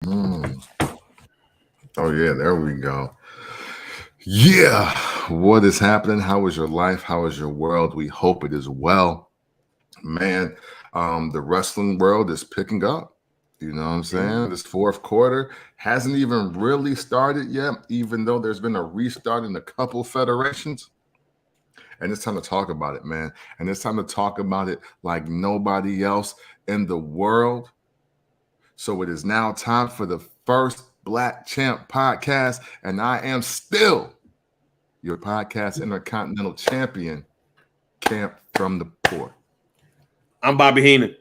Mm. Oh, yeah, there we go. Yeah. What is happening? How is your life? How is your world? We hope it is well. Man, the wrestling world is picking up. You know what I'm saying? This fourth quarter hasn't even really started yet, even though there's been a restart in a couple federations. And it's time to talk about it, man. And it's time to talk about it like nobody else in the world. So it is now time for the first Black Champ podcast. And I am still your podcast intercontinental champion, Camp from the Port. I'm Bobby Heenan.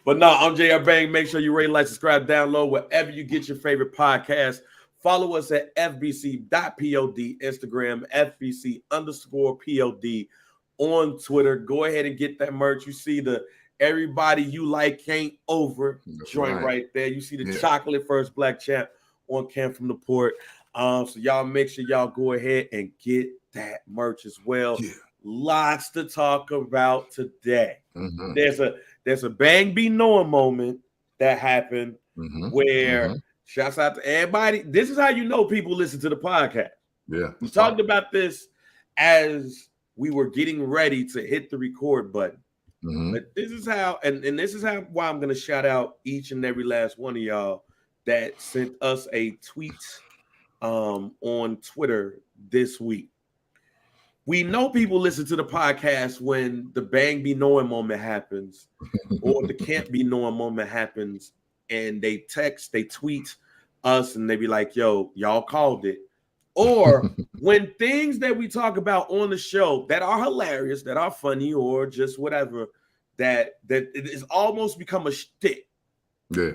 But no, I'm JR Bang. Make sure you rate, like, subscribe, download wherever you get your favorite podcast. Follow us at fbc.pod, Instagram, fbc_pod on Twitter. Go ahead and get that merch. You see the Everybody You Like Ain't Over joint right there. You see the chocolate first Black Champ on Camp from the Port. So y'all make sure y'all go ahead and get that merch as well. Yeah. Lots to talk about today. Mm-hmm. There's a Bang Be Knowing moment that happened where shouts out to everybody. This is how you know people listen to the podcast. Yeah. We talked about this as we were getting ready to hit the record button. But this is how, and this is how why I'm gonna shout out each and every last one of y'all that sent us a tweet on Twitter this week. We know people listen to the podcast when the Bang Be Knowing moment happens or the Can't Be Knowing moment happens, and they text, they tweet us, and they be like, yo, y'all called it. Or when things that we talk about on the show that are hilarious, that are funny, or just whatever, that it has almost become a shtick. Yeah.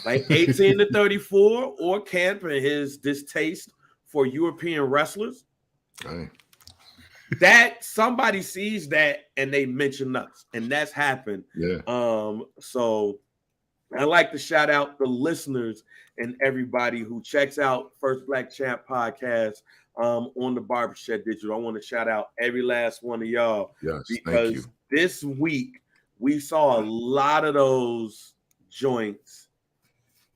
Like 18 to 34 or Camp and his distaste for European wrestlers. Right. That somebody sees that and they mention us, and that's happened. Yeah. So I like to shout out the listeners and everybody who checks out First Black Champ podcast on the Barbershop Digital. I want to shout out every last one of y'all. Yes, because this week we saw a lot of those joints,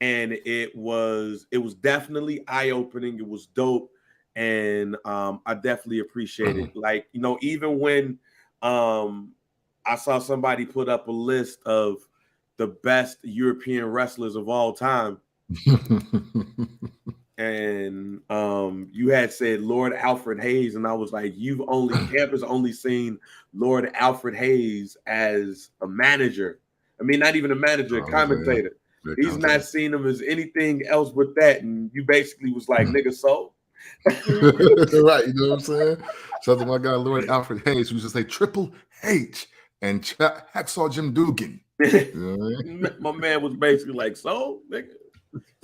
and it was definitely eye-opening. It was dope. And I definitely appreciate it. Like, you know, even when I saw somebody put up a list of the best European wrestlers of all time, and you had said Lord Alfred Hayes, and I was like, Camp has only seen Lord Alfred Hayes as a manager. I mean, not even a manager, a commentator. Yeah. He's not seen him as anything else but that. And you basically was like, nigga, so. Right, you know what I'm saying? Shout out to my guy Lord Alfred Hayes, who used to say Triple H and Hacksaw Jim Dugan. You know what I mean? My man was basically like, so, nigga,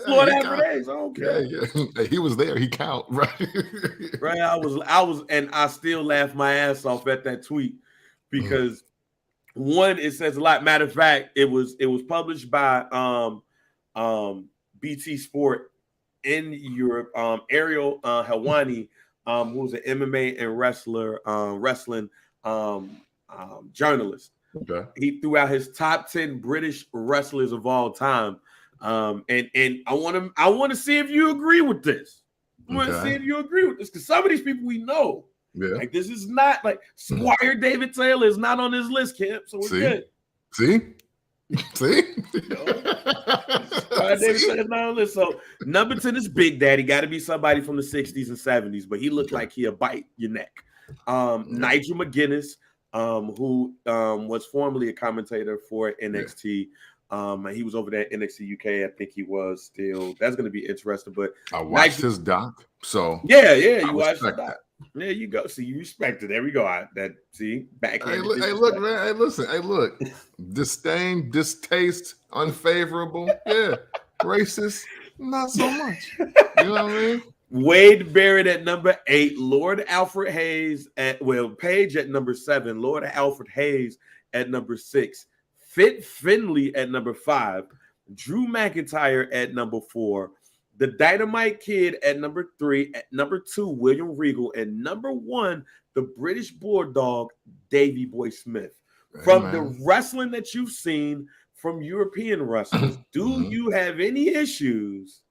Lord Alfred Hayes, I don't care. Yeah. He was there, he count, right? Right. I was, and I still laughed my ass off at that tweet because one, it says a lot. Matter of fact, it was published by BT Sport in Europe. Ariel Helwani, who's an MMA and wrestling journalist. Okay. He threw out his top 10 British wrestlers of all time. And I want to see if you agree with this. I want to see if you agree with this, because some of these people we know. Yeah. Like, this is not like Squire David Taylor is not on this list, Camp. So we're good. See? Squire David Taylor's not on this. So number 10 is Big Daddy. Got to be somebody from the 60s and 70s, but he looked like he'll bite your neck. Nigel McGuinness, who was formerly a commentator for NXT. He was over there at NXT UK. I think he was still. That's going to be interesting. But I watched his doc. So yeah, you watched the doc. There you go. See, you respect it. There we go. Back. Hey, look, man. Hey, listen. Hey, look. Disdain, distaste, unfavorable. Yeah. Racist, not so much. You know what I mean? Wade Barrett at number 8. Lord Alfred Hayes Page at number 7. Lord Alfred Hayes at number 6. Fit Finley at number 5. Drew McIntyre at number 4. The Dynamite Kid at number 3. At number 2, William Regal. And number 1, the British Bulldog, Davey Boy Smith. From the wrestling that you've seen, from European wrestlers. Do you have any issues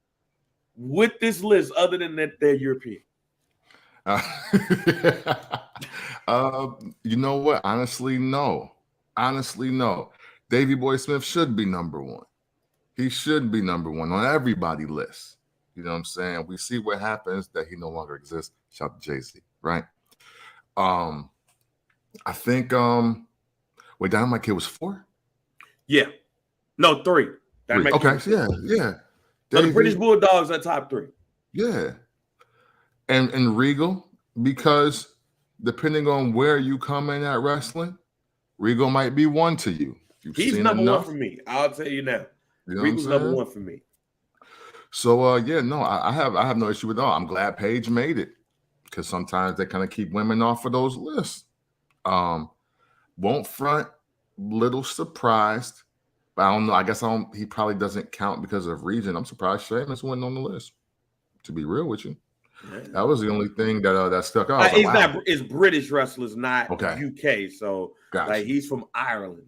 with this list other than that they're European? You know what? Honestly, no. Davey Boy Smith should be number one. He should be number one on everybody's list. You know what I'm saying? We see what happens that he no longer exists. Shout out to Jay-Z, right? I think wait, Dynamite Kid was 4? Yeah. No, 3. Okay, yeah. So the British Bulldogs are top 3. Yeah. And Regal, because depending on where you come in at wrestling, Regal might be 1 to you. He's number 1 for me. I'll tell you now. You know Regal's number 1 for me. So I have no issue with all. I'm glad Paige made it, because sometimes they kind of keep women off of those lists. Won't front, little surprised, but I don't know. I guess he probably doesn't count because of region. I'm surprised Sheamus went on the list, to be real with you. Yeah. That was the only thing that stuck out. It's British wrestlers, not UK. So like he's from Ireland.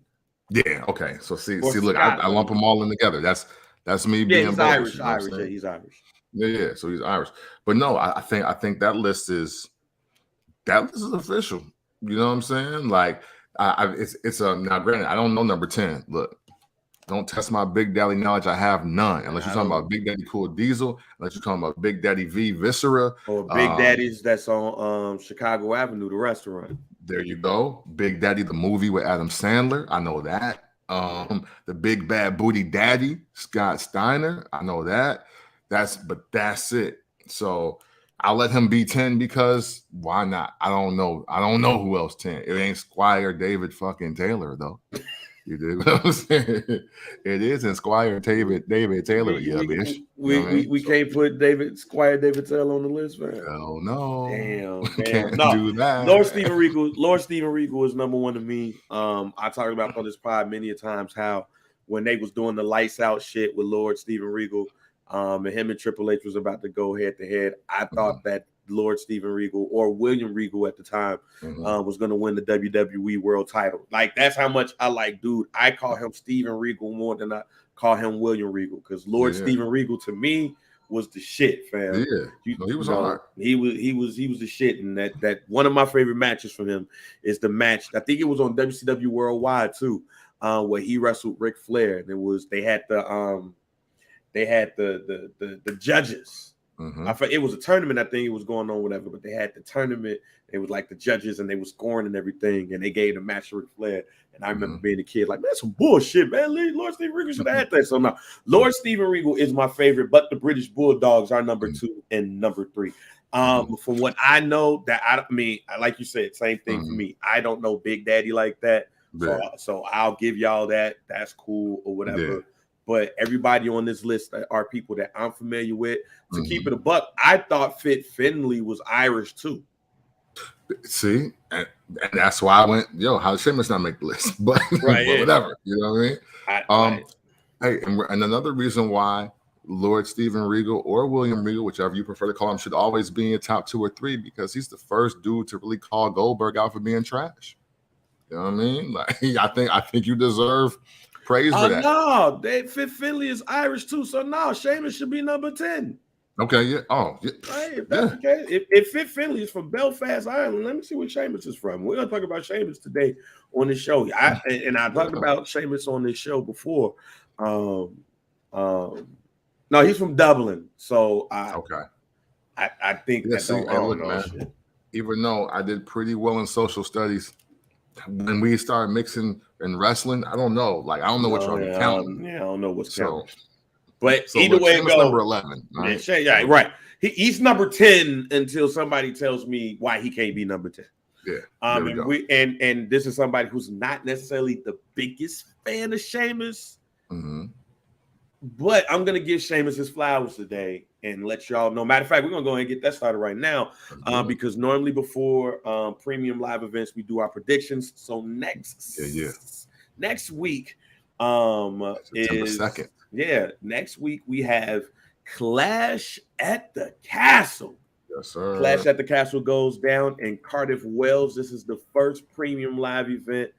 Yeah. Okay. So see, look, I lump them all in together. That's me being he's Irish. Yeah, he's Irish. Yeah. So he's Irish. But no, I think that list is official. You know what I'm saying? Like, it's now granted, I don't know number 10. Look, don't test my Big Daddy knowledge. I have none. Unless you're talking about Big Daddy Cool Diesel, unless you're talking about Big Daddy V Viscera. Or Big Daddy's that's on Chicago Avenue, the restaurant. There you go. Big Daddy, the movie with Adam Sandler. I know that. The Big Bad Booty Daddy, Scott Steiner. I know that. That's it. So I'll let him be 10 because why not? I don't know who else 10. It ain't Squire David fucking Taylor though. You dig what I'm saying? It isn't Squire David Taylor, bitch. We can't put Squire David Taylor on the list, man. Hell no. Damn. Can't do that. Lord Steven Regal is number 1 to me. I talked about on this pod many a times how when they was doing the lights out shit with Lord Steven Regal, and him and Triple H was about to go head to head, I thought that Lord Steven Regal or William Regal at the time was going to win the WWE World Title. Like, that's how much I like, dude. I call him Steven Regal more than I call him William Regal, because Lord Steven Regal to me was the shit, fam. Yeah, he was hard. He was the shit, and that one of my favorite matches from him is the match. I think it was on WCW Worldwide too, where he wrestled Ric Flair, and they had the judges. It was a tournament, I think it was going on, whatever, but they had the tournament. It was like the judges, and they were scoring and everything, and they gave the match to Ric Flair. And I remember being a kid, like, man, that's some bullshit, man. Lord Steven Regal should have had that. So now, Lord Steven Regal is my favorite, but the British Bulldogs are number 2 and number 3. From what I know, like you said, same thing for me. I don't know Big Daddy like that, so I'll give y'all that. That's cool or whatever. Yeah. But everybody on this list are people that I'm familiar with. To keep it a buck, I thought Fit Finlay was Irish too. See, and that's why I went, how did Sheamus not make the list? But, whatever, you know what I mean? Hey, and another reason why Lord Steven Regal or William Regal, whichever you prefer to call him, should always be in your top 2 or 3, because he's the first dude to really call Goldberg out for being trash. You know what I mean? Like, I think you deserve praise for that. No, Fit Finlay is Irish too, so no, Sheamus should be number 10. Okay, yeah. Oh, yeah. Right, if that's the case, if Fit Finlay is from Belfast, Ireland, let me see where Sheamus is from. We're gonna talk about Sheamus today on the show. I talked about Sheamus on this show before. No, he's from Dublin, so I think man. Even though I did pretty well in social studies, when we started mixing in wrestling, I don't know. Like, I don't know what you're counting. I don't know what's counting. But either way it goes, number 11. Right? Yeah, right. He's number 10 until somebody tells me why he can't be number 10. Yeah. And this is somebody who's not necessarily the biggest fan of Sheamus. But I'm gonna give Sheamus his flowers today and let y'all know. Matter of fact, we're gonna go ahead and get that started right now, because normally before premium live events we do our predictions. So next week September 2nd. Yeah, next week we have Clash at the Castle. Yes, sir. Clash at the Castle goes down in Cardiff, Wales. This is the first premium live event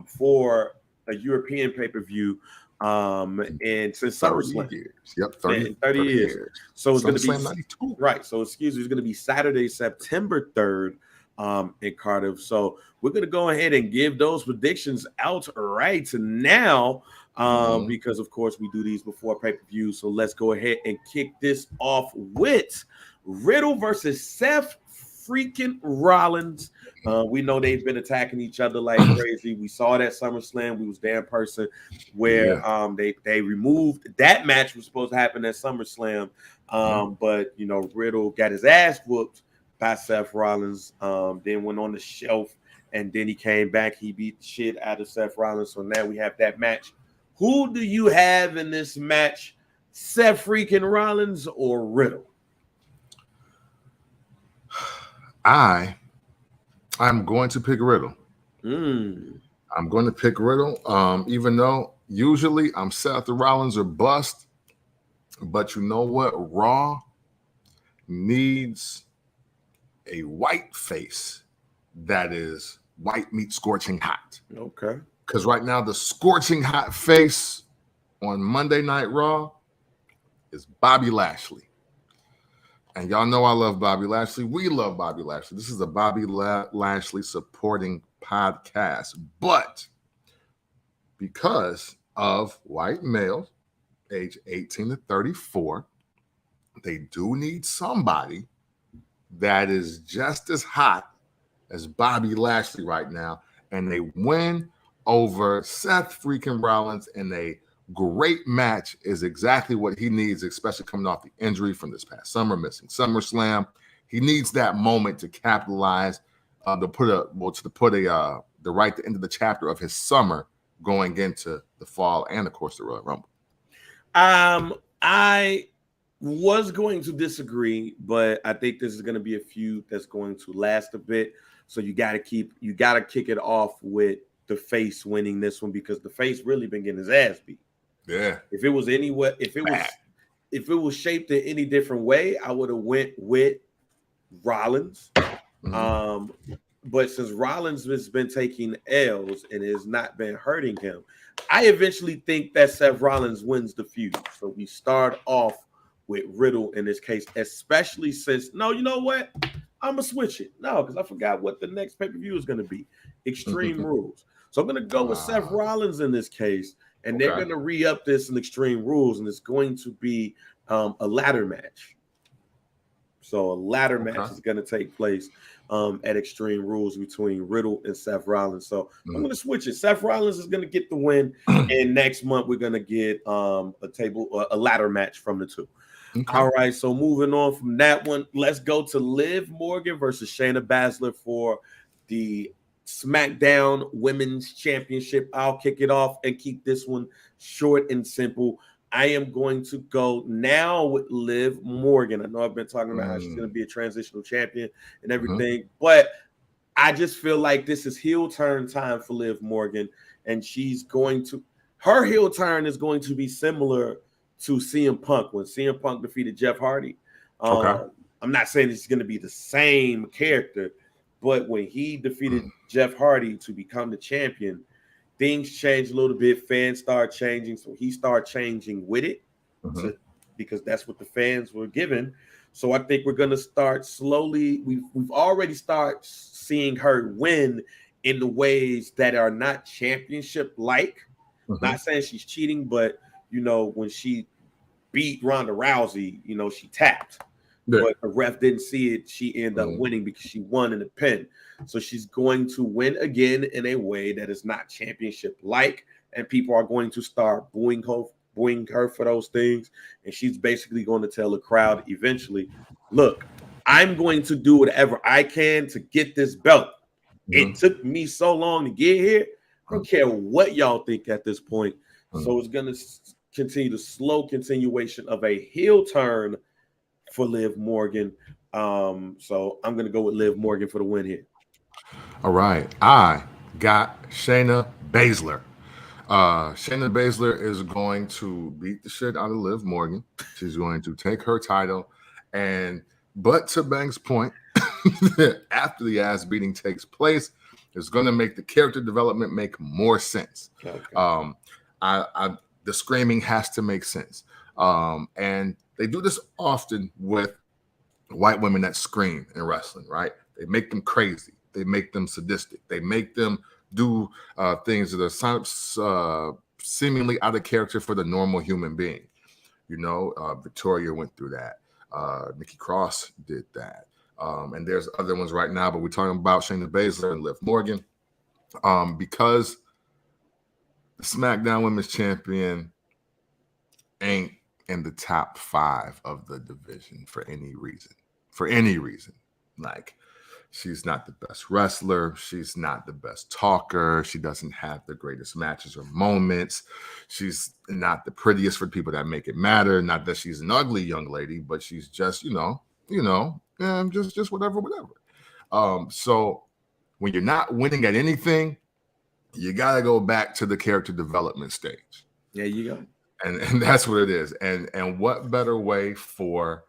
for a European pay-per-view and since 30 SummerSlam. years. Yep, 30, 30 years. So it's going to be '92. Right. So it's going to be Saturday, September 3rd in Cardiff. So we're going to go ahead and give those predictions out right now because, of course, we do these before pay-per-view. So let's go ahead and kick this off with Riddle versus Seth freaking Rollins. We know they've been attacking each other like crazy. We saw it at SummerSlam. We was there in person where they removed that match was supposed to happen at SummerSlam. But you know, Riddle got his ass whooped by Seth Rollins, then went on the shelf, and then he came back. He beat the shit out of Seth Rollins. So now we have that match. Who do you have in this match? Seth freaking Rollins or Riddle? I'm going to pick Riddle. I'm going to pick Riddle, even though usually I'm Seth Rollins or bust. But you know what? Raw needs a white face that is white meat scorching hot. Okay. Because right now the scorching hot face on Monday Night Raw is Bobby Lashley. And y'all know I love Bobby Lashley. We love Bobby Lashley. This is a Bobby Lashley supporting podcast. But because of white males, age 18 to 34, they do need somebody that is just as hot as Bobby Lashley right now. And they win over Seth freaking Rollins in a great match is exactly what he needs, especially coming off the injury from this past summer, missing SummerSlam. He needs that moment to capitalize, to put the right to end of the chapter of his summer going into the fall and, of course, the Royal Rumble. I was going to disagree, but I think this is going to be a feud that's going to last a bit. So you got to kick it off with the face winning this one because the face really been getting his ass beat. Yeah. If it was shaped in any different way, I would have went with Rollins. But since Rollins has been taking L's and has not been hurting him, I eventually think that Seth Rollins wins the feud. So we start off with Riddle in this case, especially since you know what? I'm gonna switch it. No, because I forgot what the next pay-per-view is gonna be. Extreme Rules. So I'm gonna go with Seth Rollins in this case. And they're going to re-up this in Extreme Rules, and it's going to be a ladder match. So a ladder match is going to take place at Extreme Rules between Riddle and Seth Rollins. So I'm going to switch it. Seth Rollins is going to get the win, and next month we're going to get a ladder match from the two. All right, so moving on from that one, let's go to Liv Morgan versus Shayna Basler for the Smackdown Women's Championship. I'll kick it off and keep this one short and simple. I am going to go now with Liv Morgan. I know I've been talking about how she's going to be a transitional champion and everything, but I just feel like this is heel turn time for Liv Morgan, and her heel turn is going to be similar to CM Punk when CM Punk defeated Jeff Hardy. I'm not saying it's going to be the same character, but when he defeated Jeff Hardy to become the champion, things changed a little bit. Fans start changing, so he started changing with it because that's what the fans were given. So I think we're going to start slowly. We've already started seeing her win in the ways that are not championship-like. Not saying she's cheating, but, when she beat Ronda Rousey, she tapped. But the ref didn't see it. She ended up winning because she won in the pin. So she's going to win again in a way that is not championship-like, and people are going to start booing her for those things. And she's basically going to tell the crowd eventually, look, I'm going to do whatever I can to get this belt. It took me so long to get here. I don't care what y'all think at this point. So it's going to continue the slow continuation of a heel turn for Liv Morgan. So I'm going to go with Liv Morgan for the win here. All right. I got Shayna Basler. Shayna Basler is going to beat the shit out of Liv Morgan. She's going to take her title. But to Banks' point, after the ass beating takes place, It's going to make the character development make more sense. Okay. The screaming has to make sense. And they do this often with white women that scream in wrestling, right? They make them crazy. They make them sadistic. They make them do things that are seemingly out of character for the normal human being. Victoria went through that. Nikki Cross did that. And there's other ones right now, but we're talking about Shayna Basler and Liv Morgan. Because the SmackDown Women's Champion ain't in the top 5 of the division for any reason. Like, she's not the best wrestler. She's not the best talker. She doesn't have the greatest matches or moments. She's not the prettiest for people that make it matter. Not that she's an ugly young lady, but she's just, just whatever. So when you're not winning at anything, you got to go back to the character development stage. There you go. And that's what it is. And what better way for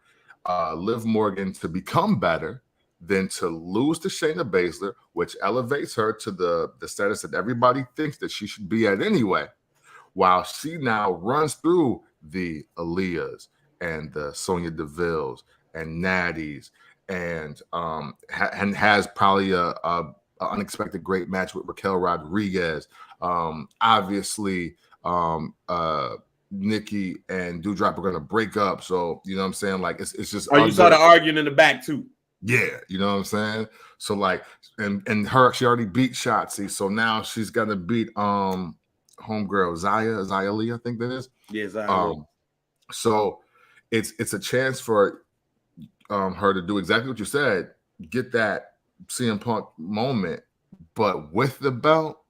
Liv Morgan to become better than to lose to Shayna Basler, which elevates her to the status that everybody thinks that she should be at anyway, while she now runs through the Aaliyahs and the Sonya Devilles and Natties and has probably a unexpected great match with Raquel Rodriguez. Obviously, Nikki and Doudrop are going to break up. So, you know what I'm saying? Like, it's just... Oh, you saw the arguing in the back, too. Yeah, you know what I'm saying? So, like, and her, she already beat Shotzi. So now she's going to beat homegirl Xia Lee, I think that is. Yeah, Xia Lee. So it's a chance for her to do exactly what you said, get that CM Punk moment, but with the belt,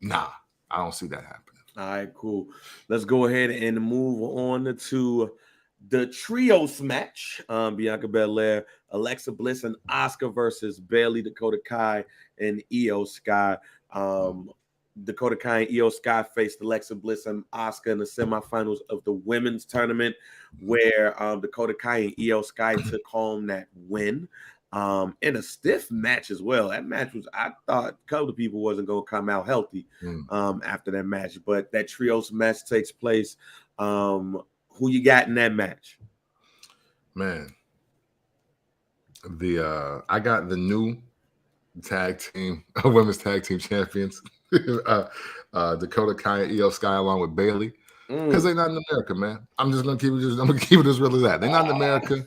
nah, I don't see that happening. All right, cool. Let's go ahead and move on to the trios match. Bianca Belair, Alexa Bliss, and Asuka versus Bayley, Dakota Kai, and Io Sky. Dakota Kai and Io Sky faced Alexa Bliss and Asuka in the semifinals of the women's tournament, where Dakota Kai and Io Sky took home that win. In a stiff match as well. That match was, I thought a couple of people wasn't going to come out healthy after that match, but that trios match takes place. Who you got in that match? Man, I got the new women's tag team champions, Dakota Kai and Io Sky along with Bayley, because they're not in America, man. I'm gonna keep it as real as that. They're not in America.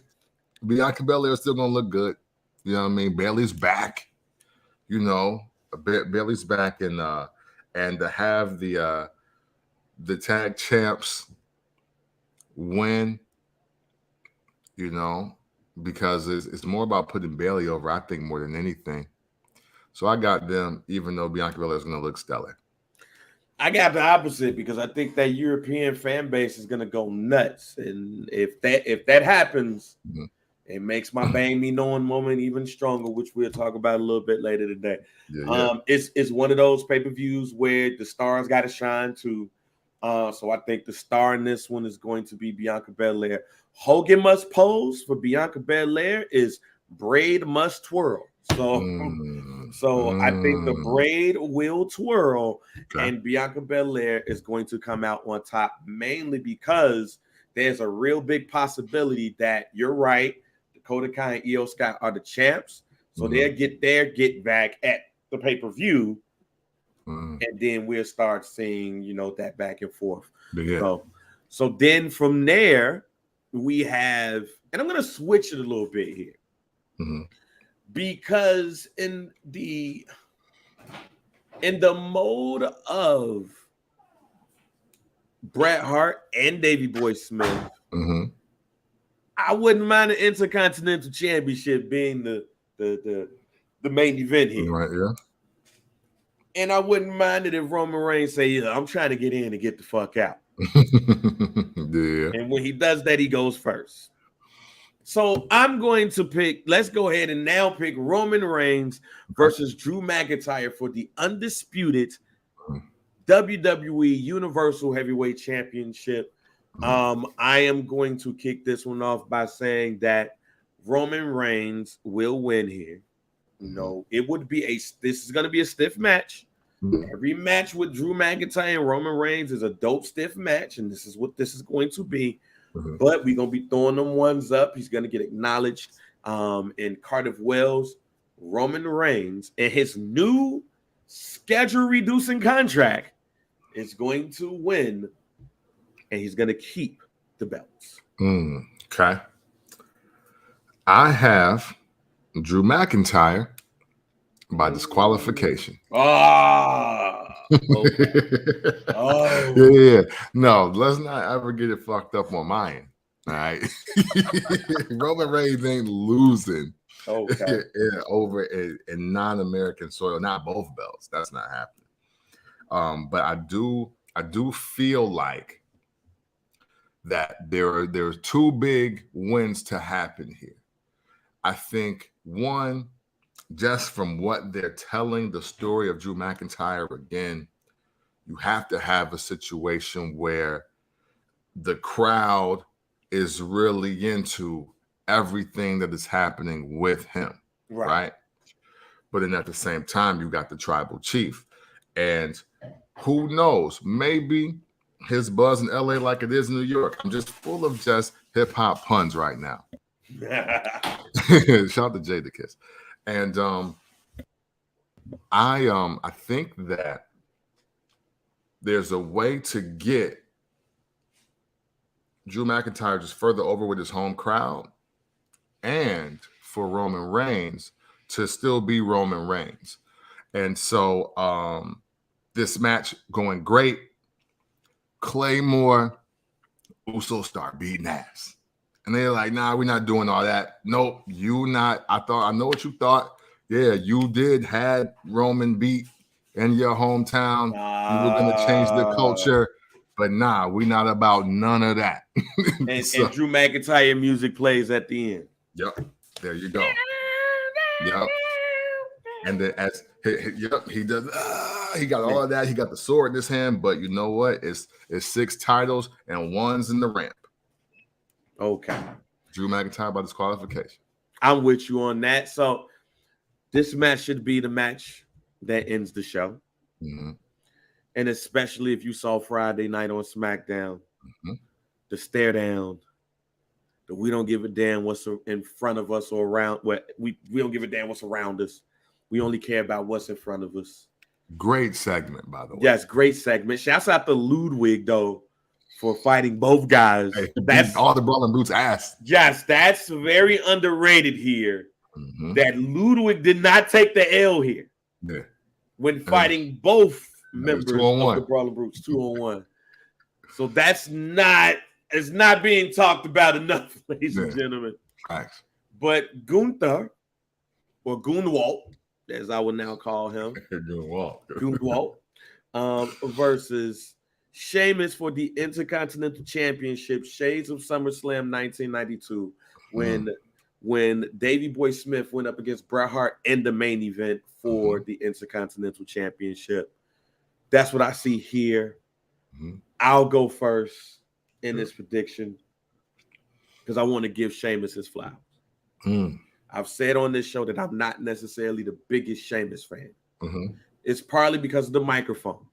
Bianca Belair is still gonna look good. You know what I mean? Bayley's back. Bayley's back, and to have the tag champs win, because it's more about putting Bayley over, I think, more than anything. So I got them, even though Bianca Belair is going to look stellar. I got the opposite, because I think that European fan base is going to go nuts, and if that happens. It makes my Bang Me Knowing moment even stronger, which we'll talk about a little bit later today. Yeah. It's one of those pay-per-views where the stars got to shine too. So I think the star in this one is going to be Bianca Belair. Hogan must pose for Bianca Belair is braid must twirl. So I think the braid will twirl, and Bianca Belair is going to come out on top, mainly because there's a real big possibility that you're right. Dakota Kai and Io Sky are the champs, so they'll get their get back at the pay-per-view, and then we'll start seeing, that back and forth. Yeah. So then from there, we have, and I'm going to switch it a little bit here, because in the mode of Bret Hart and Davey Boy Smith, I wouldn't mind an Intercontinental Championship being the main event here. Right, yeah. And I wouldn't mind it if Roman Reigns say, I'm trying to get in and get the fuck out. Yeah. And when he does that, he goes first. So I'm going to let's go ahead and now pick Roman Reigns versus Drew McIntyre for the undisputed WWE Universal Heavyweight Championship. I am going to kick this one off by saying that Roman Reigns will win here. it would be this is going to be a stiff match. Every match with Drew McIntyre and Roman Reigns is a dope stiff match, and this is what this is going to be. But we're going to be throwing them ones up. He's going to get acknowledged in Cardiff, Wales. Roman Reigns and his new schedule-reducing contract is going to win, and he's going to keep the belts. Okay. I have Drew McIntyre by disqualification. Yeah. No, let's not ever get it fucked up on my end. All right. Roman Reigns ain't losing over in non-American soil, not both belts. That's not happening. But I do feel like that there are two big wins to happen here. I think one, just from what they're telling the story of Drew McIntyre again, you have to have a situation where the crowd is really into everything that is happening with him, right? But then at the same time, you got the tribal chief. And who knows, maybe his buzz in LA like it is in New York. I'm just full of just hip-hop puns right now. Shout out to Jadakiss. And I think that there's a way to get Drew McIntyre just further over with his home crowd, and for Roman Reigns to still be Roman Reigns. And so this match going great. Claymore, Uso start beating ass. And they're like, nah, we're not doing all that. Nope, you not. I know what you thought. Yeah, you did had Roman beat in your hometown. You were going to change the culture. But nah, we're not about none of that. And Drew McIntyre music plays at the end. Yep, there you go. Yep. And then he does. He got all of that. He got the sword in his hand. But you know what? It's 6 titles and 1's in the ramp. Okay. Drew McIntyre by disqualification. I'm with you on that. So this match should be the match that ends the show. And especially if you saw Friday night on Smackdown, the stare down, the we don't give a damn what's in front of us or around. We don't give a damn what's around us. We only care about what's in front of us. Great segment, by the way. Yes, great segment. Shouts out to Ludwig, though, for fighting both guys. Hey, that's all the Brawling Brutes ass. Yes, that's very underrated here. That Ludwig did not take the L here. Yeah. When fighting both members of the Brawling Brutes 2-on-1. So it's not being talked about enough, ladies and gentlemen. Thanks. But Gunther, or Gunwalt, as I would now call him, Gunwalt, versus Sheamus for the Intercontinental Championship, Shades of SummerSlam 1992, when Davey Boy Smith went up against Bret Hart in the main event for the Intercontinental Championship. That's what I see here. I'll go first in this prediction because I want to give Sheamus his flowers. I've said on this show that I'm not necessarily the biggest Sheamus fan. It's partly because of the microphone.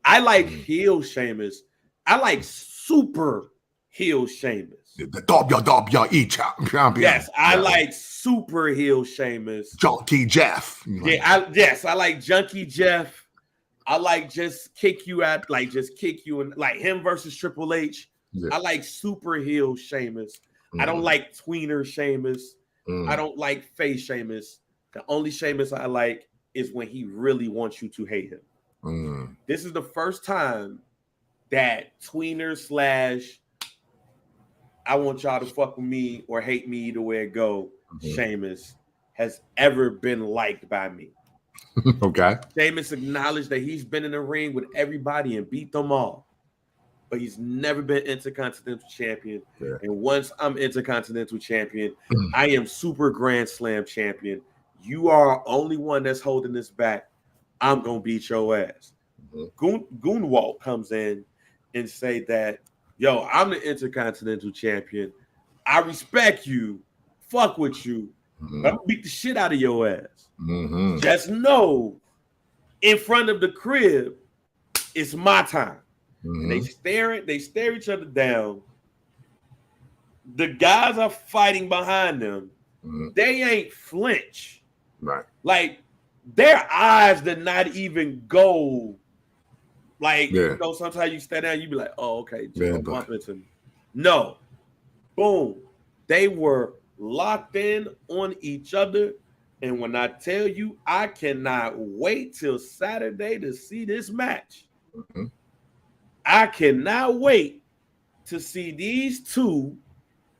I like heel Sheamus. I like super heel Sheamus. The WWE champion. Yes, I like super heel Sheamus. Junkie Jeff. I like Junkie Jeff. I like just kick you out, like just kick you, and like him versus Triple H. I like super heel Sheamus. I don't like tweener Sheamus. I don't like face Sheamus. The only Sheamus I like is when he really wants you to hate him. This is the first time that tweener / I want y'all to fuck with me or hate me, either way it go, Sheamus has ever been liked by me. Okay. Sheamus acknowledged that he's been in the ring with everybody and beat them all, but he's never been Intercontinental Champion. And once I'm Intercontinental Champion, I am Super Grand Slam Champion. You are only one that's holding this back. I'm gonna beat your ass. Gunwalt comes in and say that, yo, I'm the Intercontinental Champion. I respect you, fuck with you, I'm gonna beat the shit out of your ass. Just know, in front of the crib, it's my time. And they stare each other down. The guys are fighting behind them. They ain't flinch. Right. Like, their eyes did not even go. Like, you know, sometimes you stare down, you be like, oh, okay, just bump into me. No. Boom. They were locked in on each other. And when I tell you, I cannot wait till Saturday to see this match. I cannot wait to see these two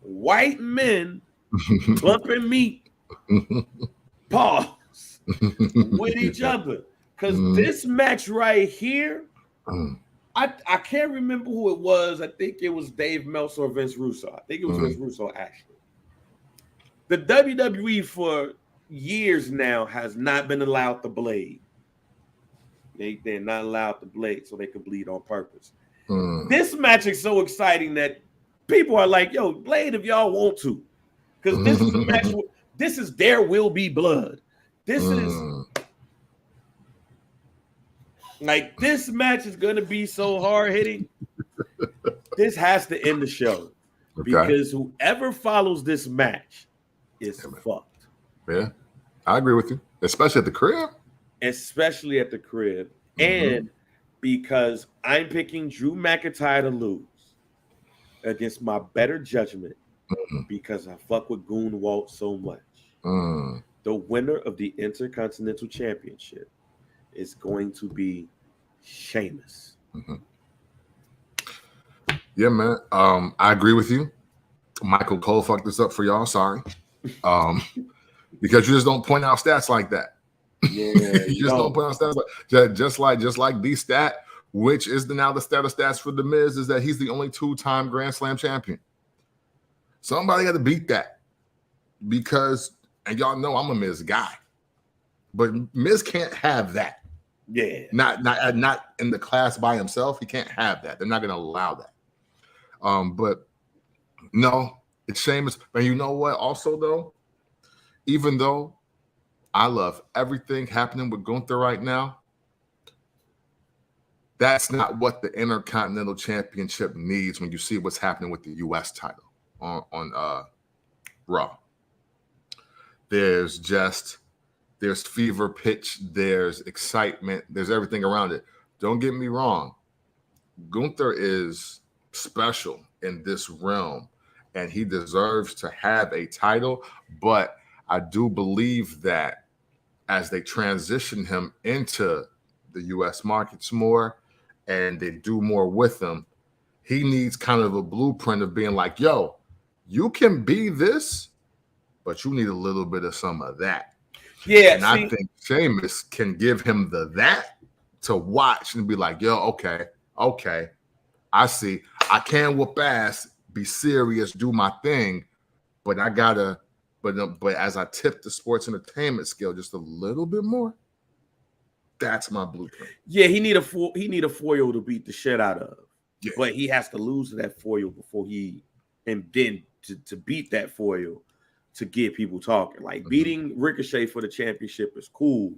white men bumping meat, pause, with each other. Because this match right here, I can't remember who it was. I think it was Dave Meltzer or Vince Russo. I think it was Vince Russo, actually. The WWE for years now has not been allowed to blade. They're not allowed to blade so they can bleed on purpose. This match is so exciting that people are like, yo, blade if y'all want to. Because this is a match, this is There Will Be Blood. This is like, this match is going to be so hard hitting. This has to end the show. Because whoever follows this match is fucked. Yeah, I agree with you. Especially at the crib. Especially at the crib. And because I'm picking Drew McIntyre to lose against my better judgment because I fuck with Goon Walt so much. The winner of the Intercontinental Championship is going to be Sheamus. Yeah, man. I agree with you. Michael Cole fucked this up for y'all. Sorry. Because you just don't point out stats like that. Yeah, you just don't point out stats like just like the stat, which is now the stat of stats for The Miz, is that he's the only 2-time Grand Slam champion. Somebody got to beat that, because, and y'all know I'm a Miz guy, but Miz can't have that. Yeah, not in the class by himself. He can't have that. They're not going to allow that. But no, it's Sheamus. And you know what? Also, though, even though I love everything happening with Gunther right now, that's not what the Intercontinental Championship needs when you see what's happening with the U.S. title on Raw. There's fever pitch, there's excitement, there's everything around it. Don't get me wrong. Gunther is special in this realm, and he deserves to have a title, but I do believe that as they transition him into the U.S. markets more and they do more with him, he needs kind of a blueprint of being like, yo, you can be this, but you need a little bit of some of that. Yeah, and I think Sheamus can give him that to watch and be like, yo, okay, I see. I can whoop ass, be serious, do my thing, but I gotta, but as I tip the sports entertainment scale just a little bit more, that's my blueprint. Yeah, he need a foil to beat the shit out of. Yeah. But he has to lose that foil before and then to beat that foil to get people talking. Like beating Ricochet for the championship is cool,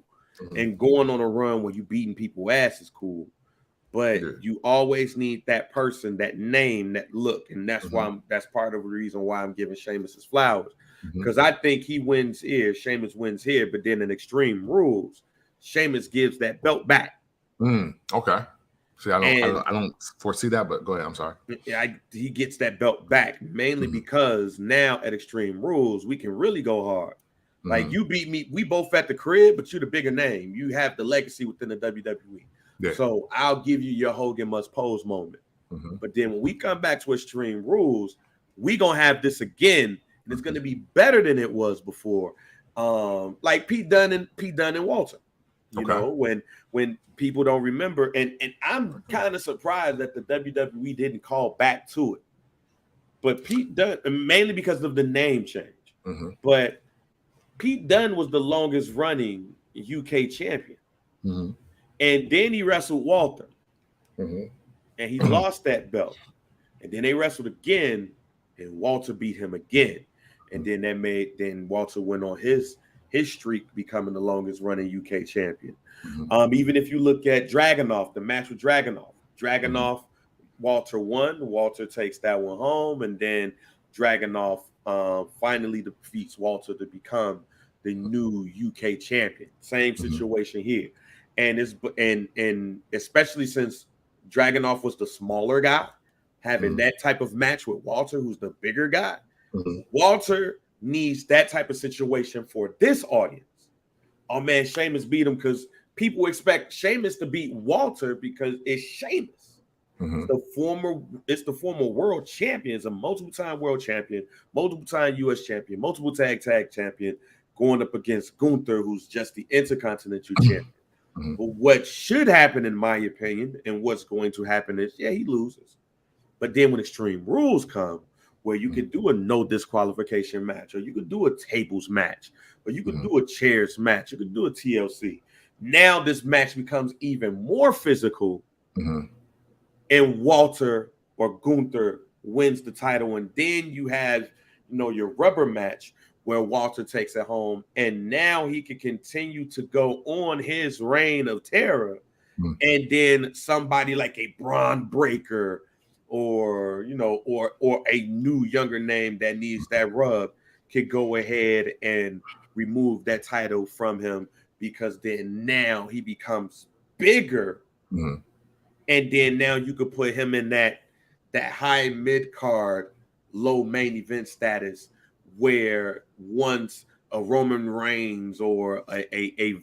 and going on a run where you beating people ass is cool. But you always need that person, that name, that look, and that's why that's part of the reason why I'm giving Sheamus his flowers, because I think he wins here, Sheamus wins here, but then in Extreme Rules, Sheamus gives that belt back. Okay. See, I don't foresee that, but go ahead. I'm sorry. He gets that belt back mainly because now at Extreme Rules we can really go hard. Like you beat me, we both at the crib, but you're the bigger name. You have the legacy within the WWE. Yeah. So I'll give you your Hogan must pose moment. But then when we come back to Extreme Rules, we gonna have this again, and it's gonna be better than it was before. Like Pete Dunne and Walter. You know, when people don't remember, and I'm kind of surprised that the WWE didn't call back to it. But Pete Dunne, mainly because of the name change. But Pete Dunne was the longest running UK champion. And then he wrestled Walter. And he lost that belt. And then they wrestled again, and Walter beat him again. and then Walter went on his streak, becoming the longest running UK champion. Even if you look at Dragunov, the match with Dragunov, Walter won. Walter takes that one home, and then Dragunov finally defeats Walter to become the new UK champion. Same situation here, and especially since Dragunov was the smaller guy, having that type of match with Walter, who's the bigger guy. Walter needs that type of situation for this audience. Oh man, Sheamus beat him because people expect Sheamus to beat Walter because it's Sheamus. It's the former world champion, it's a multiple-time world champion, multiple-time US champion, multiple tag champion, going up against Gunther, who's just the Intercontinental champion. But what should happen, in my opinion, and what's going to happen is, he loses. But then when Extreme Rules come, where you can do a no disqualification match, or you could do a tables match, or you could do a chairs match, you could do a TLC. Now this match becomes even more physical, and Walter or Gunther wins the title, and then you have your rubber match where Walter takes it home, and now he can continue to go on his reign of terror, and then somebody like a Braun Breaker or a new younger name that needs that rub could go ahead and remove that title from him, because then now he becomes bigger, and then now you could put him in that high mid card, low main event status, where once a Roman Reigns or a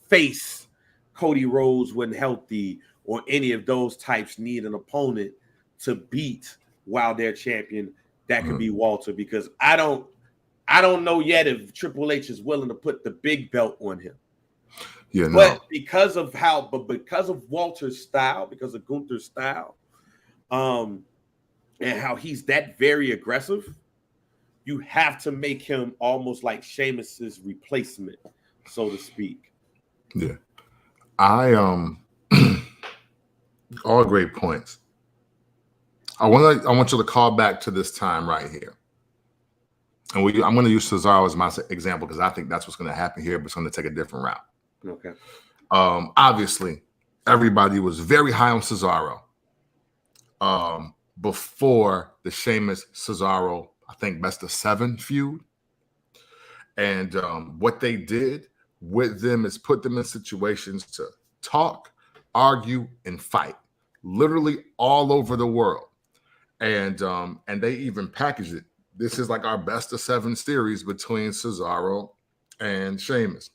face Cody Rhodes wasn't healthy, or any of those types need an opponent to beat while they're champion, that could be Walter, because I don't know yet if Triple H is willing to put the big belt on him. But because of Walter's style, because of Gunther's style, and how he's that very aggressive, you have to make him almost like Sheamus's replacement, so to speak. Yeah. All great points. I want you to call back to this time right here. And I'm going to use Cesaro as my example, because I think that's what's going to happen here, but it's going to take a different route. Okay. Obviously, everybody was very high on Cesaro before the Sheamus Cesaro, I think, best of 7 feud. And what they did with them is put them in situations to talk, argue, and fight, literally all over the world. And they even packaged it. This is like our best of 7 series between Cesaro and Sheamus.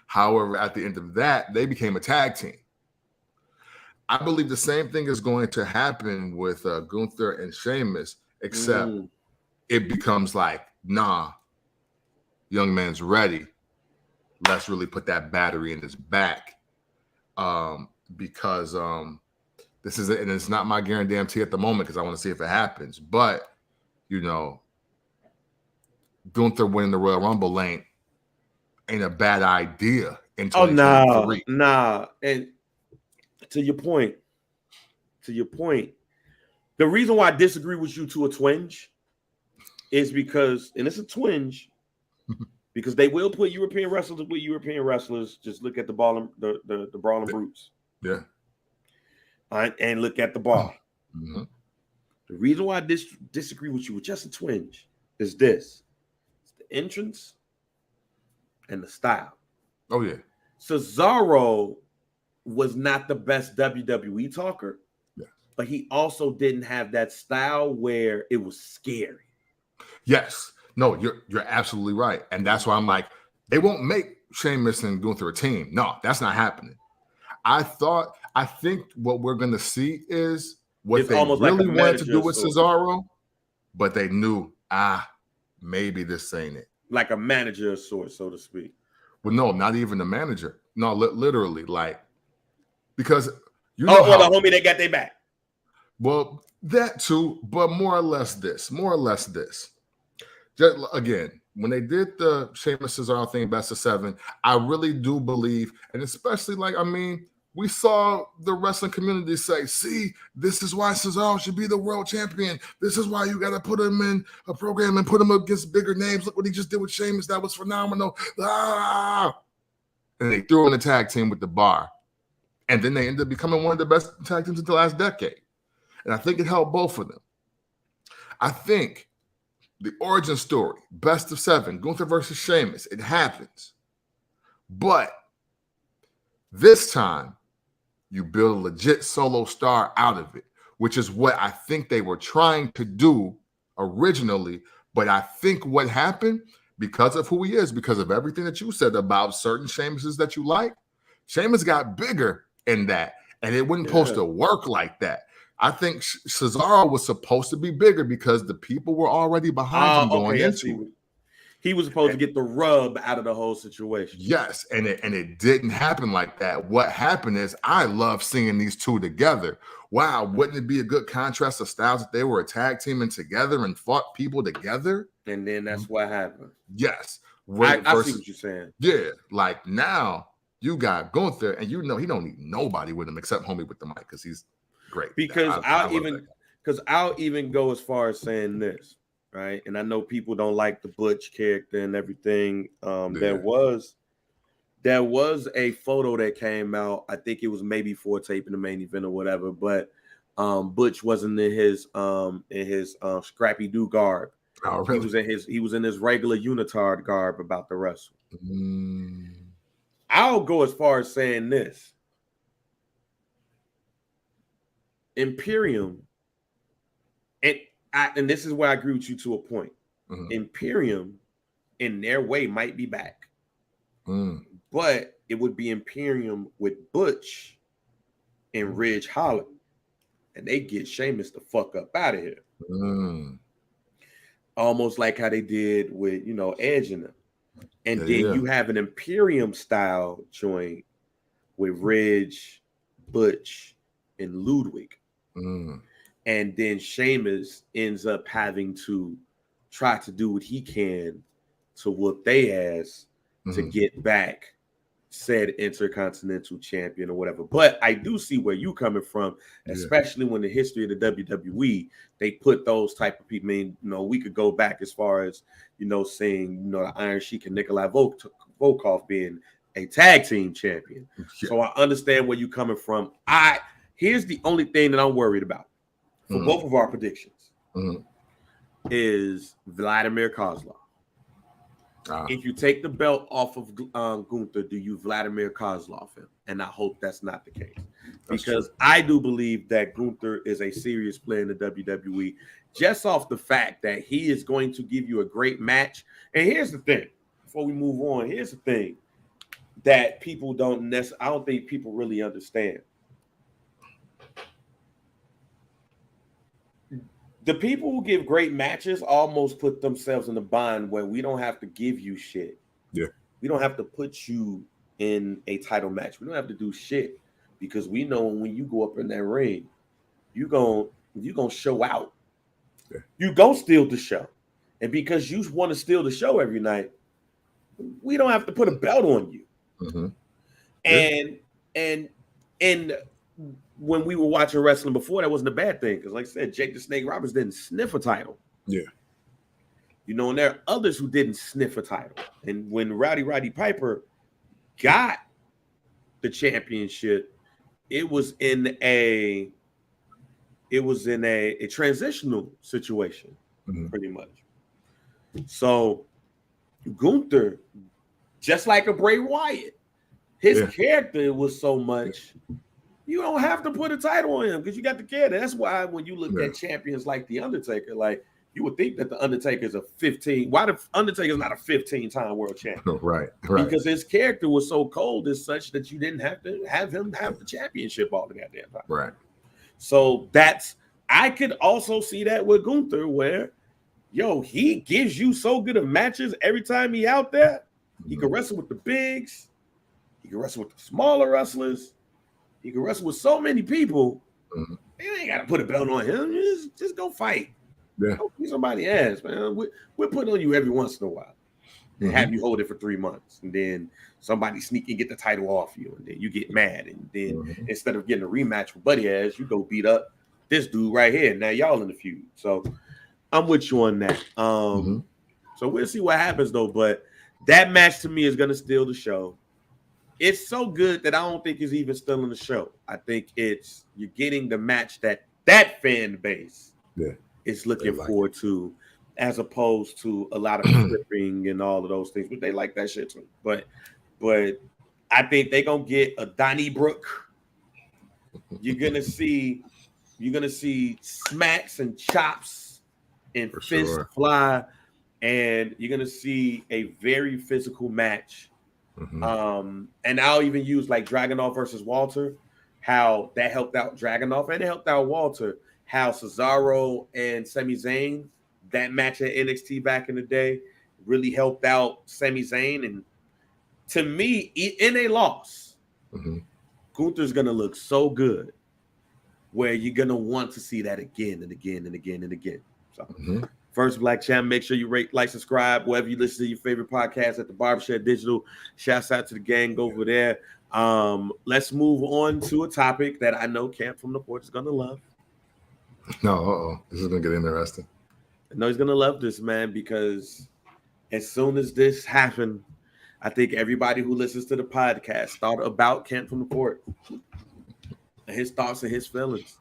However, at the end of that, they became a tag team. I believe the same thing is going to happen with Gunther and Sheamus, except it becomes like, nah, young man's ready. Let's really put that battery in his back, because this is and it's not my guarantee at the moment, because I want to see if it happens. But Gunther winning the Royal Rumble ain't a bad idea in 2023. Nah. And to your point, the reason why I disagree with you to a twinge is because, and it's a twinge, because they will put European wrestlers with European wrestlers. Just look at the Brawling Brutes. Yeah. And look at the bar. The reason why I disagree with you with just a twinge is this. It's the entrance and the style. Oh, yeah. Cesaro was not the best WWE talker, but he also didn't have that style where it was scary. Yes. No, you're absolutely right. And that's why I'm like, they won't make Sheamus and Gunther a team. No, that's not happening. I think what we're going to see is what they really wanted to do with Cesaro, but they knew, maybe this ain't it. Like a manager of sorts, so to speak. Well, no, not even a manager. No, literally, like, because the homie that got their back. Well, that too, but more or less this. Just again, when they did the Sheamus Cesaro thing, best of 7, I really do believe, and especially we saw the wrestling community say, see, this is why Cesaro should be the world champion. This is why you got to put him in a program and put him against bigger names. Look what he just did with Sheamus. That was phenomenal. Ah! And they threw in a tag team with the Bar. And then they ended up becoming one of the best tag teams of the last decade. And I think it helped both of them. I think the origin story, best of 7, Gunther versus Sheamus, it happens. But this time, you build a legit solo star out of it, which is what I think they were trying to do originally. But I think what happened, because of who he is, because of everything that you said about certain Sheamuses that you like, Sheamus got bigger in that, and it wasn't supposed to work like that. I think Cesaro was supposed to be bigger because the people were already behind him going into it. He was supposed to get the rub out of the whole situation. Yes, and it didn't happen like that. What happened is I love seeing these two together. Wow, wouldn't it be a good contrast of styles if they were a tag teaming together and fought people together? And then that's what happened. Yes. I see what you're saying. Yeah, like now you got Gunther, and you know he don't need nobody with him except homie with the mic because he's great. Because I'll even go as far as saying this, right? And I know people don't like the Butch character and everything. There was a photo that came out. I think it was maybe for taping the main event or whatever, but Butch wasn't in his Scrappy Doo garb. Oh, really? He was in his regular unitard garb about to wrestle. I'll go as far as saying this. Imperium, and this is where I agree with you to a point. Imperium, in their way, might be back, but it would be Imperium with Butch and Ridge Holland, and they get Sheamus the fuck up out of here, almost like how they did with Edge and them. And then you have an Imperium style joint with Ridge, Butch, and Ludwig. And then Sheamus ends up having to try to do what he can to whoop they ass to get back said Intercontinental Champion or whatever. But I do see where you coming from, especially when the history of the WWE, they put those type of people. I mean, we could go back as far as, seeing, the Iron Sheik and Nikolai Volkov being a tag team champion. So I understand where you're coming from. Here's the only thing that I'm worried about for both of our predictions is Vladimir Kozlov. If you take the belt off of Gunther, do you Vladimir Kozlov him? And I hope that's not the case. Because I do believe that Gunther is a serious player in the WWE just off the fact that he is going to give you a great match. And here's the thing, before we move on, here's the thing that people don't I don't think people really understand. The people who give great matches almost put themselves in a bind where we don't have to give you shit. Yeah. We don't have to put you in a title match. We don't have to do shit because we know when you go up in that ring, you're gonna show out. Yeah. You go steal the show. And because you want to steal the show every night, we don't have to put a belt on you. And when we were watching wrestling before, that wasn't a bad thing. Because like I said, Jake the Snake Roberts didn't sniff a title. Yeah. And there are others who didn't sniff a title. And when Roddy Piper got the championship, it was in a transitional situation, pretty much. So Gunther, just like a Bray Wyatt, his character was so much. You don't have to put a title on him because you got the character. That's why when you look at champions like The Undertaker, like you would think that The Undertaker's a 15. Why the Undertaker's not a 15-time world champion? Right. Because his character was so cold as such that you didn't have to have him have the championship all the goddamn time. Right. So I could also see that with Gunther where, he gives you so good of matches every time he out there. He can wrestle with the bigs. He can wrestle with the smaller wrestlers. He can wrestle with so many people. You ain't got to put a belt on him. Just go fight. Yeah. Go beat somebody's ass, man. We're putting on you every once in a while. and have you hold it for 3 months, and then somebody sneak and get the title off you, and then you get mad, and then instead of getting a rematch with Buddy Ass, you go beat up this dude right here. Now y'all in the feud. So I'm with you on that. So we'll see what happens though. But that match to me is gonna steal the show. It's so good that I don't think it's even still in the show. I think you're getting the match that fan base is looking forward to, as opposed to a lot of flipping and all of those things. But they like that shit too. But I think they're gonna get a Donnybrook. You're gonna see smacks and chops and fists fly, and you're gonna see a very physical match. And I'll even use like Dragunov versus Walter, how that helped out Dragunov and it helped out Walter. How Cesaro and Sami Zayn, that match at NXT back in the day, really helped out Sami Zayn. And to me, in a loss, Gunther's gonna look so good, where you're gonna want to see that again and again and again and again. So. First Black Champ, make sure you rate, like, subscribe, wherever you listen to your favorite podcast at the Barbershop Digital. Shouts out to the gang over there. Let's move on to a topic that I know Camp from the Port is going to love. No, this is going to get interesting. I know he's going to love this, man, because as soon as this happened, I think everybody who listens to the podcast thought about Camp from the Port and his thoughts and his feelings.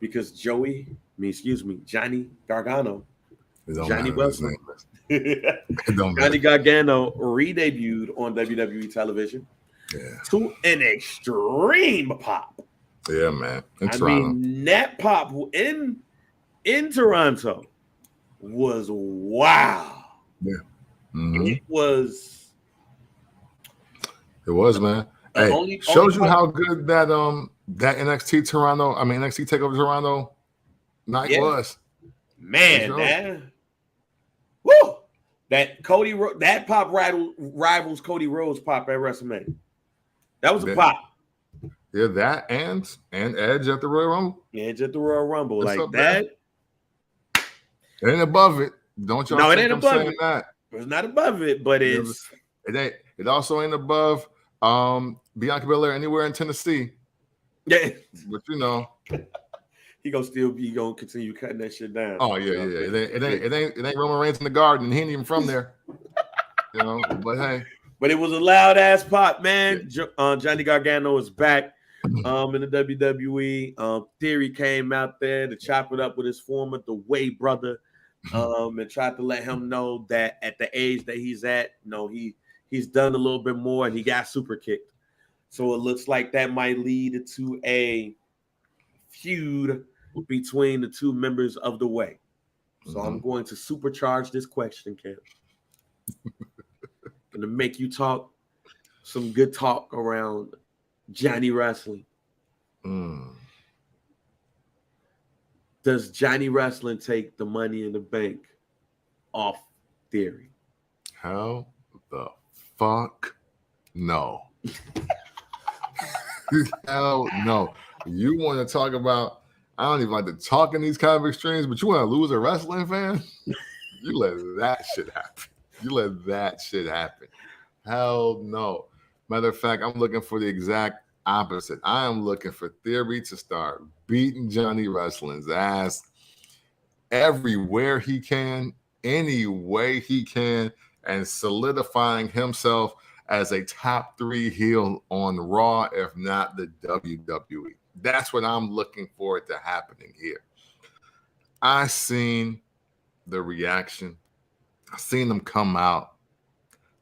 Because Johnny Gargano, Johnny Basler, Johnny Gargano re-debuted on WWE television to an extreme pop. Yeah, man. That pop in Toronto was wow. Yeah. It was, man. Hey, shows you how good that NXT Takeover Toronto night was. Man, woo! That pop rivals Cody Rhodes pop at WrestleMania. That was a pop. Yeah, that and Edge at the Royal Rumble. Edge at the Royal Rumble. What's like that. It ain't above it. Don't y'all think I'm saying that? It's not above it, but it also ain't above Bianca Belair anywhere in Tennessee. Yeah. But you know. He gonna continue cutting that shit down. Oh yeah. It ain't Roman Reigns in the Garden. He ain't even from there. You know, but hey. But it was a loud ass pop, man. Yeah. Johnny Gargano is back in the WWE. Theory came out there to chop it up with his former The Way brother, and tried to let him know that at the age that he's at, he's done a little bit more and he got super kicked. So it looks like that might lead to a feud between the two members of The Way. So I'm going to supercharge this question, Cam. Gonna make you talk some good talk around Johnny Wrestling. Does Johnny Wrestling take the Money in the Bank off Theory? How the fuck no? Hell no. You want to talk about, I don't even like to talk in these kind of extremes, but you want to lose a wrestling fan? You let that shit happen. Hell no. Matter of fact, I'm looking for the exact opposite. I am looking for Theory to start beating Johnny Wrestling's ass everywhere he can, any way he can, and solidifying himself as a top 3 heel on Raw, if not the WWE. That's what I'm looking forward to happening here. I seen the reaction. I seen them come out,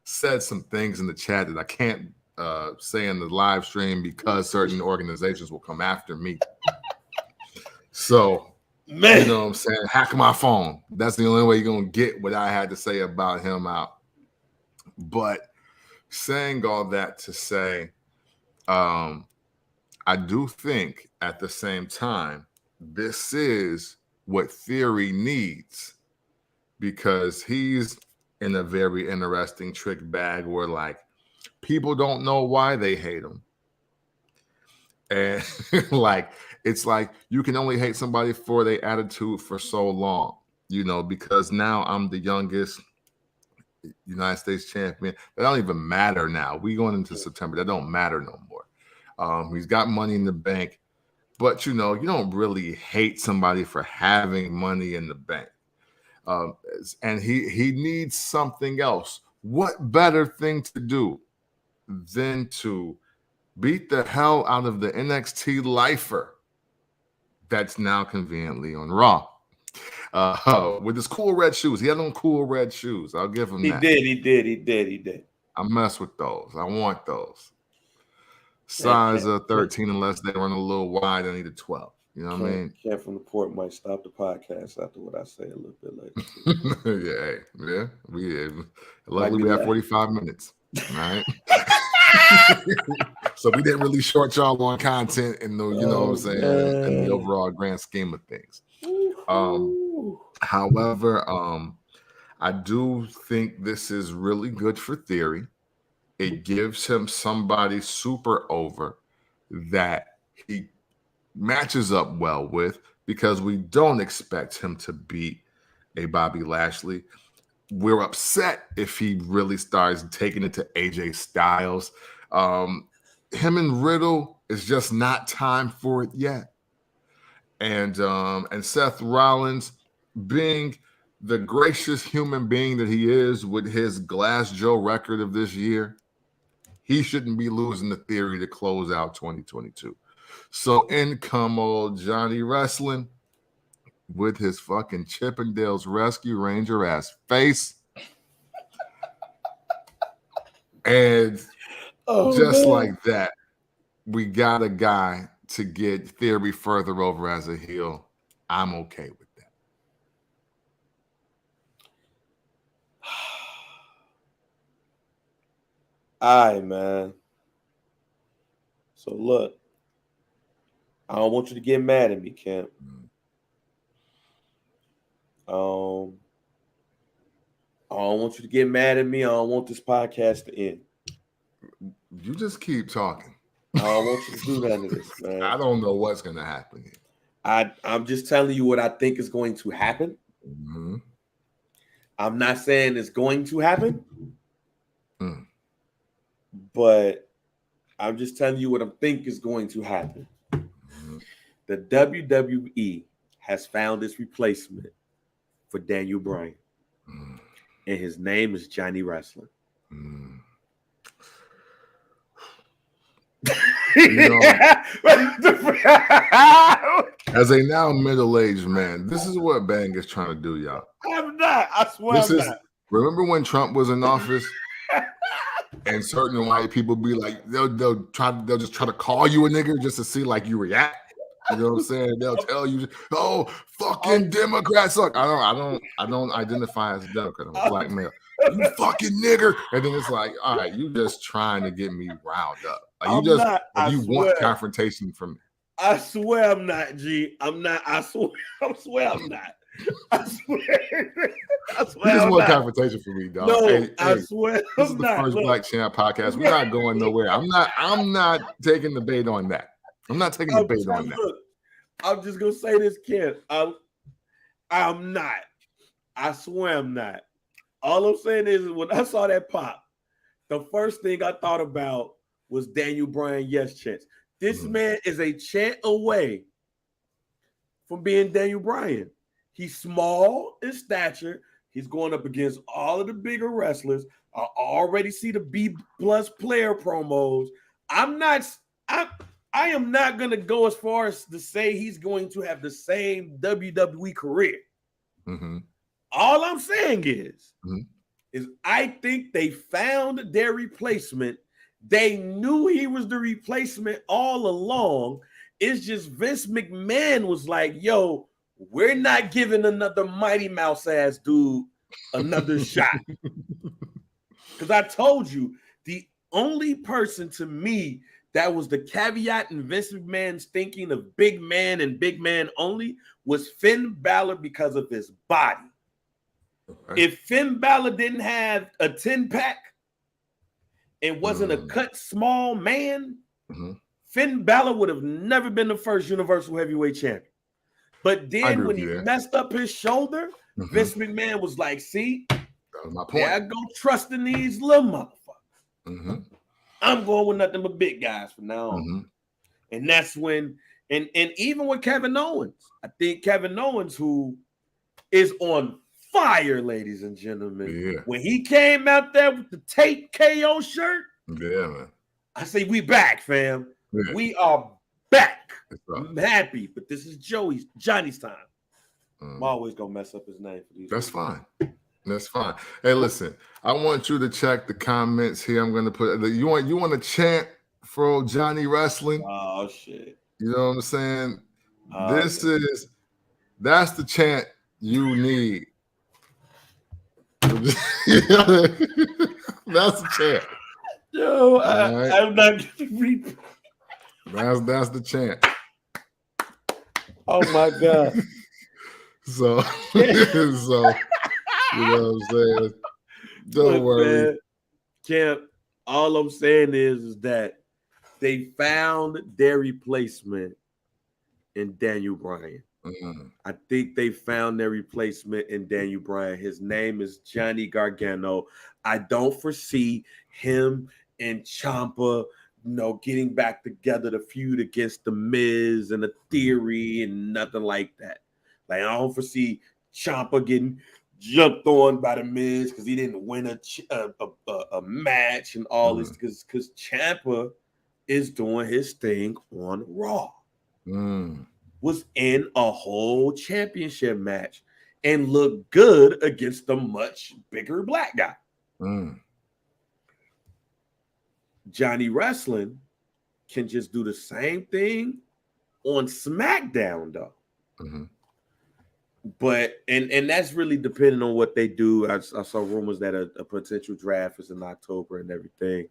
said some things in the chat that I can't say in the live stream because certain organizations will come after me. So, man, you know what I'm saying? Hack my phone. That's the only way you're going to get what I had to say about him out. But saying all that to say, I do think at the same time, this is what Theory needs, because he's in a very interesting trick bag where, like, people don't know why they hate him. And like, it's like you can only hate somebody for their attitude for so long, because now I'm the youngest United States champion. That don't even matter now. We going into September. That don't matter no more. He's got money in the bank, but you don't really hate somebody for having money in the bank. And he needs something else. What better thing to do than to beat the hell out of the NXT lifer that's now conveniently on Raw with his cool red shoes. He had on cool red shoes. I'll give him that. He did. I mess with those. I want those. Size 13, unless they run a little wide. I need a 12. You know what I mean? Ken from the Port might stop the podcast after what I say a little bit later. yeah. Luckily, we have 45 minutes. All right. So we didn't really short y'all on content in the, what I'm saying, in the overall grand scheme of things. However, I do think this is really good for Theory. It gives him somebody super over that he matches up well with, because we don't expect him to beat a Bobby Lashley. We're upset if he really starts taking it to AJ Styles. Him and Riddle is just not time for it yet. And Seth Rollins, being the gracious human being that he is with his Glass Joe record of this year, he shouldn't be losing the Theory to close out 2022. So in come old Johnny Wrestling with his fucking Chippendales Rescue Ranger ass face. And like that, we got a guy to get Theory further over as a heel. I'm okay with that. All right, man. So look, I don't want you to get mad at me, Kemp. I don't want you to get mad at me. I don't want this podcast to end. You just keep talking. I don't want you to do none of this, man. I don't know what's going to happen here. I'm just telling you what I think is going to happen. Mm-hmm. I'm not saying it's going to happen, but I'm just telling you what I think is going to happen. Mm-hmm. The WWE has found its replacement for Daniel Bryan, and his name is Johnny Wrestling. As a now middle-aged man, this is what Bang is trying to do, y'all. I'm not. I swear I'm not. Remember when Trump was in office and certain white people be like, they'll just try to call you a nigger just to see like you react. You know what I'm saying? They'll tell you, "Oh, fucking Democrats suck." I don't identify as a Democrat. I'm a black male. You fucking nigger. And then it's like, all right, you just trying to get me riled up. Like you want confrontation from me. I swear I'm not, G. I'm not. I swear I'm not. I swear. You just want confrontation for me, dog. No, I swear this is the first Black Champ podcast. We're not going nowhere. I'm not taking the bait on that. I'm not taking the bait on that. Look, I'm just gonna say this, Ken. I'm not. I swear I'm not. All I'm saying is when I saw that pop, the first thing I thought about was Daniel Bryan yes chants. This man is a chant away from being Daniel Bryan. He's small in stature. He's going up against all of the bigger wrestlers. I already see the B+ player promos. I am not going to go as far as to say he's going to have the same WWE career. Mm-hmm. All I'm saying is I think they found their replacement. They knew he was the replacement all along. It's just Vince McMahon was like, yo, we're not giving another Mighty Mouse ass dude another shot. Because I told you, the only person to me that was the caveat in Vince McMahon's thinking of big man and big man only was Finn Balor because of his body. Okay. If Finn Balor didn't have a 10-pack and wasn't a cut small man, Finn Balor would have never been the first Universal Heavyweight Champion. But then when he messed up his shoulder, Vince McMahon was like, see, My point. Yeah, I go trusting these little motherfuckers. Mm-hmm. I'm going with nothing but big guys from now on. Mm-hmm. And that's when, and even with Kevin Owens, I think Kevin Owens, who is on fire, ladies and gentlemen. Yeah. When he came out there with the Tate KO shirt, yeah, man. I say we back, fam. Yeah. We are back. I'm happy, but this is Johnny's time. I'm always gonna mess up his name for these. That's fine. That's fine. Hey, listen, I want you to check the comments here. I'm gonna put you want to chant for Johnny Wrestling. Oh shit. You know what I'm saying? That's the chant you need. That's the chant. Yo, I'm not gonna read. That's the chant. Oh my god. So you know what I'm saying? Don't worry. Man, Champ, all I'm saying is that they found their replacement in Daniel Bryan. Mm-hmm. I think they found their replacement in Daniel Bryan. His name is Johnny Gargano. I don't foresee him and Ciampa, getting back together to feud against the Miz and the Theory and nothing like that. Like, I don't foresee Ciampa getting jumped on by the Miz because he didn't win a match and all this, because Ciampa is doing his thing on Raw. Was in a whole championship match and looked good against a much bigger black guy. Johnny Wrestling can just do the same thing on SmackDown, though. But and that's really depending on what they do. I saw rumors that a potential draft is in October and everything.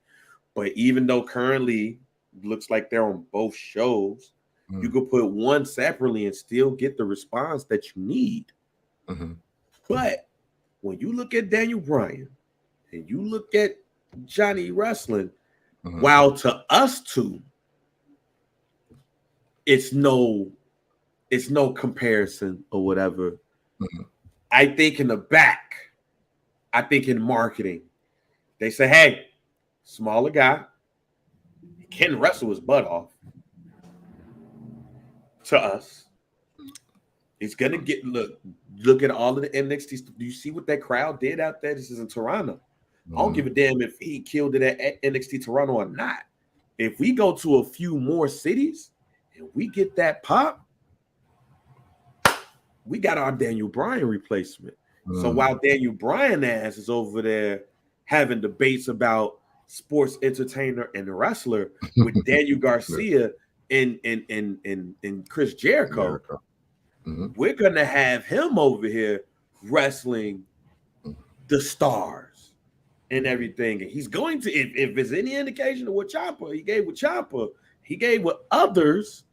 But even though currently looks like they're on both shows, you could put one separately and still get the response that you need. But when you look at Daniel Bryan and you look at Johnny Wrestling, while to us two, it's no comparison or whatever. I think in the back, I think in marketing, they say, hey, smaller guy, he can wrestle his butt off. To us, he's gonna get look at all of the NXT. Do you see what that crowd did out there? This is in Toronto. I don't give a damn if he killed it at NXT Toronto or not. If we go to a few more cities and we get that pop, we got our Daniel Bryan replacement. So while Daniel Bryan ass is over there having debates about sports entertainer and wrestler with Daniel Garcia and Chris Jericho, we're gonna have him over here wrestling the stars and everything. And he's going to, if there's any indication of what Ciampa he gave with Ciampa, he gave with others,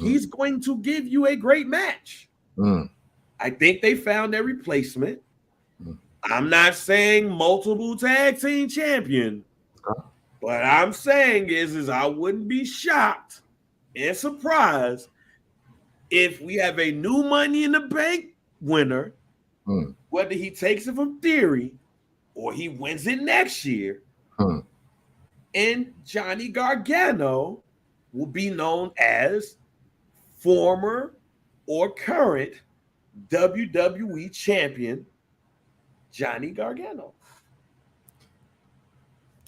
he's going to give you a great match. I think they found their replacement. I'm not saying multiple tag team champion, but I'm saying is I wouldn't be shocked and surprised if we have a new Money in the Bank winner, whether he takes it from Theory or he wins it next year, and Johnny Gargano will be known as former or current WWE champion Johnny Gargano.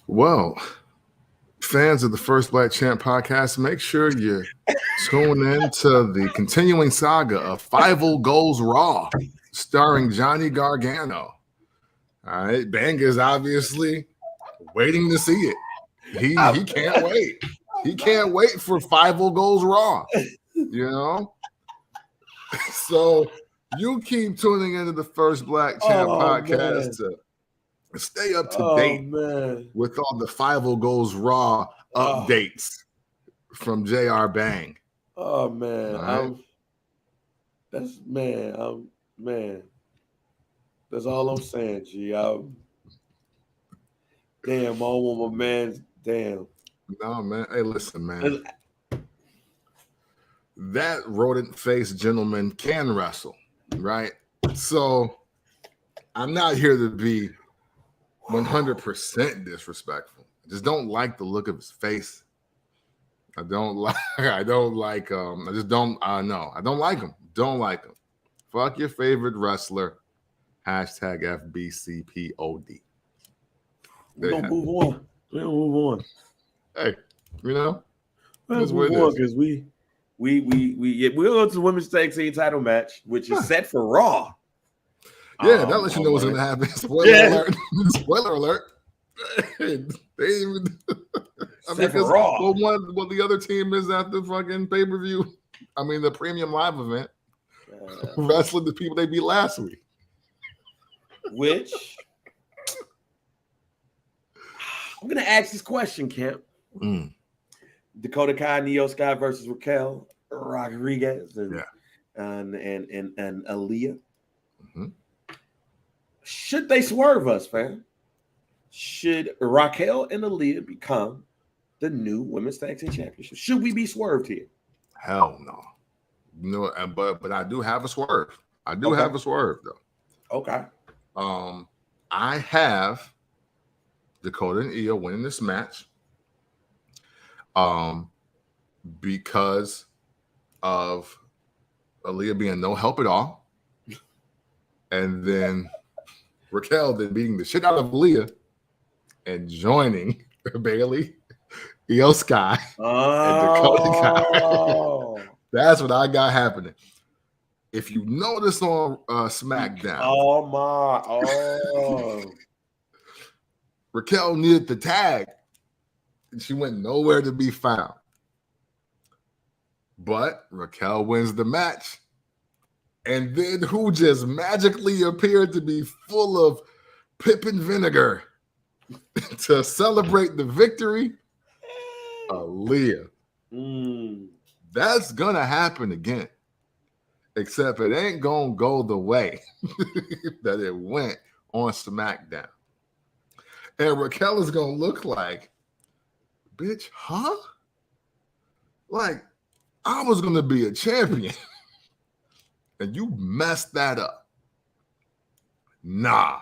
Well, fans of the First Black Champ podcast, make sure you tune in to the continuing saga of Five-0 Goes Raw, starring Johnny Gargano. All right, Bang is obviously waiting to see it. He can't wait. He can't wait for Five-0 Goes Raw. You know, so you keep tuning into the First Black Champ podcast to stay up to date with all the Five-0 Goes Raw updates from JR Bang. Oh man, right? Man. That's all I'm saying, G. Damn, I don't want my man. Damn. No, man. Hey, listen, man. That rodent-faced gentleman can wrestle, right? So I'm not here to be 100% disrespectful. I just don't like the look of his face. I don't like I don't like I just don't no, I don't like him. Don't like him. Fuck your favorite wrestler. Hashtag FBCPOD. We're gonna move on. We're gonna move on. Hey, you know, we'll move on because we'll go to the women's tag team title match, which is set for Raw. Yeah, that lets you know what's gonna happen. Spoiler alert. Spoiler alert. They even set for Raw. What the other team is at the fucking pay-per-view. I mean the premium live event. Wrestling the people they beat last week. Which I'm gonna ask this question, Kemp. Dakota Kai, Io Sky versus Raquel Rodriguez and Aaliyah. Should they swerve us, fam? Should Raquel and Aaliyah become the new women's tag team championship? Should we be swerved here? Hell no. No, but I do have a swerve. I do have a swerve though. Okay. I have Dakota and Io winning this match. Because of Aaliyah being no help at all. And then Raquel then beating the shit out of Aaliyah and joining Bailey, Io Sky, and Dakota Kai. That's what I got happening. If you notice on Smackdown, Raquel needed the tag, and she went nowhere to be found. But Raquel wins the match. And then who just magically appeared to be full of pippin vinegar to celebrate the victory? Aaliyah. That's going to happen again. Except it ain't going to go the way that it went on SmackDown. And Raquel is going to look like, bitch, huh? Like, I was going to be a champion. And you messed that up. Nah.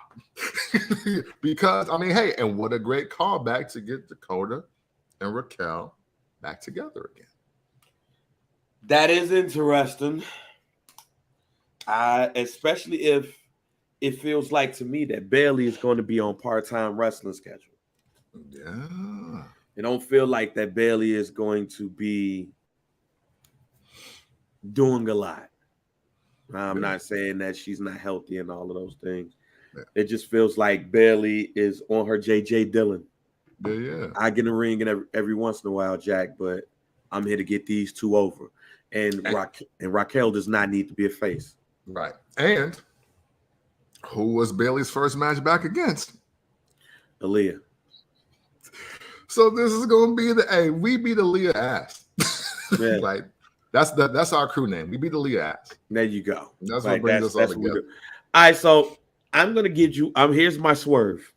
Because, I mean, hey, and what a great callback to get Dakota and Raquel back together again. That is interesting. Especially if it feels like to me that Bailey is going to be on part-time wrestling schedule. Yeah. It don't feel like that Bailey is going to be doing a lot. I'm not saying that she's not healthy and all of those things. Yeah. It just feels like Bailey is on her J.J. Dillon. Yeah. I get in the ring every once in a while, Jack, but I'm here to get these two over. And Raquel does not need to be a face. Right. And who was Bailey's first match back against? Aaliyah. So this is going to be we beat Aaliyah ass. Yeah. Like, that's our crew name. We beat Aaliyah ass. There you go. That's what brings us all together. All right, so I'm going to give you, here's my swerve.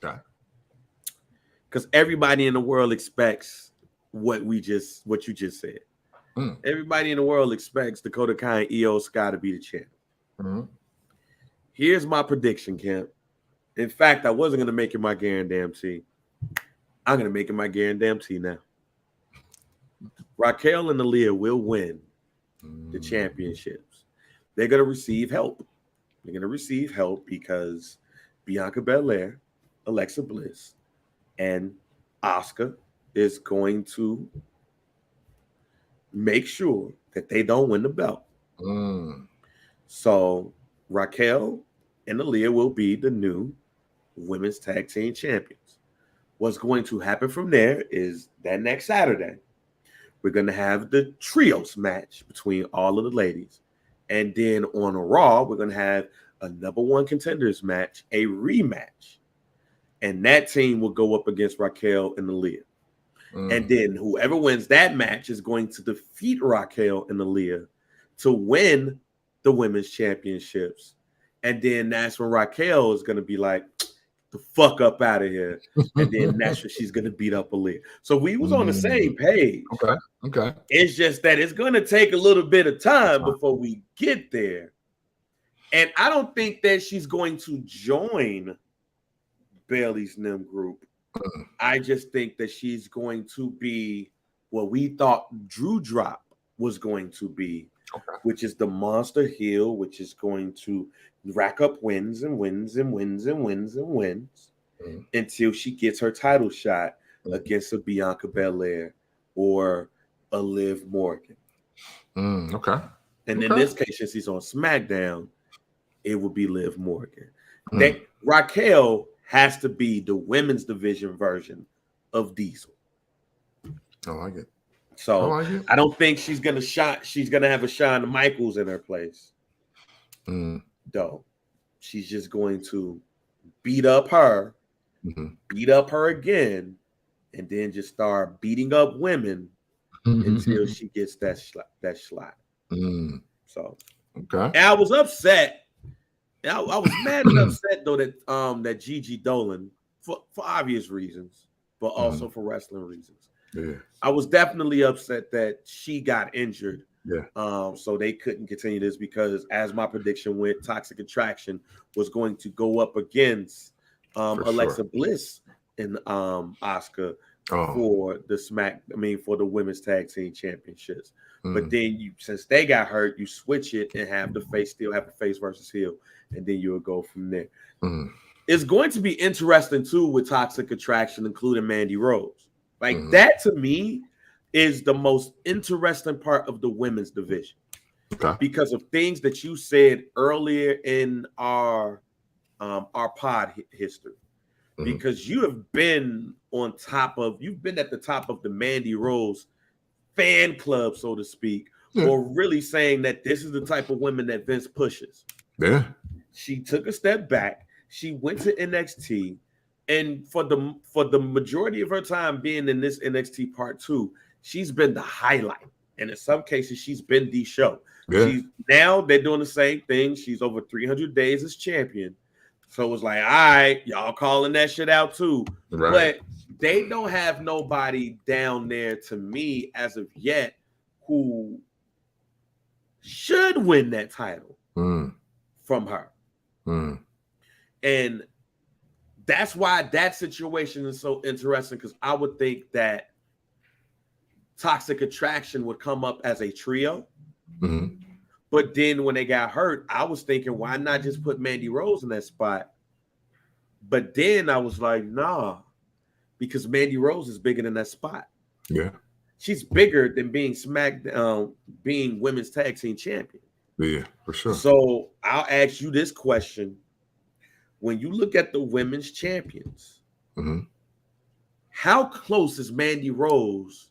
Okay. Because everybody in the world expects what you just said. Everybody in the world expects Dakota Kai and Io Sky to be the champ. Here's my prediction, Kemp. In fact, I wasn't going to make it my guarantee. I'm going to make it my guarantee now. Raquel and Aaliyah will win the championships. They're going to receive help. They're going to receive help because Bianca Belair, Alexa Bliss, and Asuka is going to make sure that they don't win the belt. So Raquel and Aaliyah will be the new women's tag team champions. What's going to happen from there is that next Saturday, we're going to have the trios match between all of the ladies. And then on a Raw, we're going to have a number one contenders match, a rematch. And that team will go up against Raquel and Aaliyah. And then whoever wins that match is going to defeat Raquel and Aaliyah to win the women's championships. And then that's when Raquel is going to be like, the fuck up out of here. And then that's when she's going to beat up Aaliyah. So we was on the same page. Okay. It's just that it's going to take a little bit of time before we get there. And I don't think that she's going to join Bayley's NIM group. I just think that she's going to be what we thought Drew Drop was going to be, which is the monster heel, which is going to rack up wins and wins and wins and wins and wins until she gets her title shot against a Bianca Belair or a Liv Morgan. Okay. And in this case, since he's on SmackDown, it would be Liv Morgan. Raquel has to be the women's division version of Diesel. I like it. So I don't think she's gonna have a Shawn Michaels in her place. Though she's just going to beat up her, beat up her again, and then just start beating up women until she gets that slot. So and I was upset. I was mad and upset though that Gigi Dolan, for obvious reasons, but also for wrestling reasons. Yeah. I was definitely upset that she got injured. Yeah. So they couldn't continue this because, as my prediction went, Toxic Attraction was going to go up against Alexa Bliss and Asuka for the for the women's tag team championships. But then since they got hurt, you switch it and have the face versus heel, and then you'll go from there. It's going to be interesting too with Toxic Attraction, including Mandy Rose. Like that to me is the most interesting part of the women's division because of things that you said earlier in our pod history. Because you have been at the top of the Mandy Rose fan club, so to speak, or really saying that this is the type of women that Vince pushes. Yeah. She took a step back. She went to NXT. And for the majority of her time being in this NXT Part 2, she's been the highlight. And in some cases, she's been the show. Yeah. Now they're doing the same thing. She's over 300 days as champion. So it's like, all right, y'all calling that shit out too. Right. But they don't have nobody down there to me as of yet who should win that title from her. And that's why that situation is so interesting, because I would think that Toxic Attraction would come up as a trio. But then when they got hurt, I was thinking, why not just put Mandy Rose in that spot? But then I was like, nah, because Mandy Rose is bigger than that spot. Yeah. She's bigger than being SmackDown, being women's tag team champion. Yeah, for sure. So I'll ask you this question. When you look at the women's champions, how close is Mandy Rose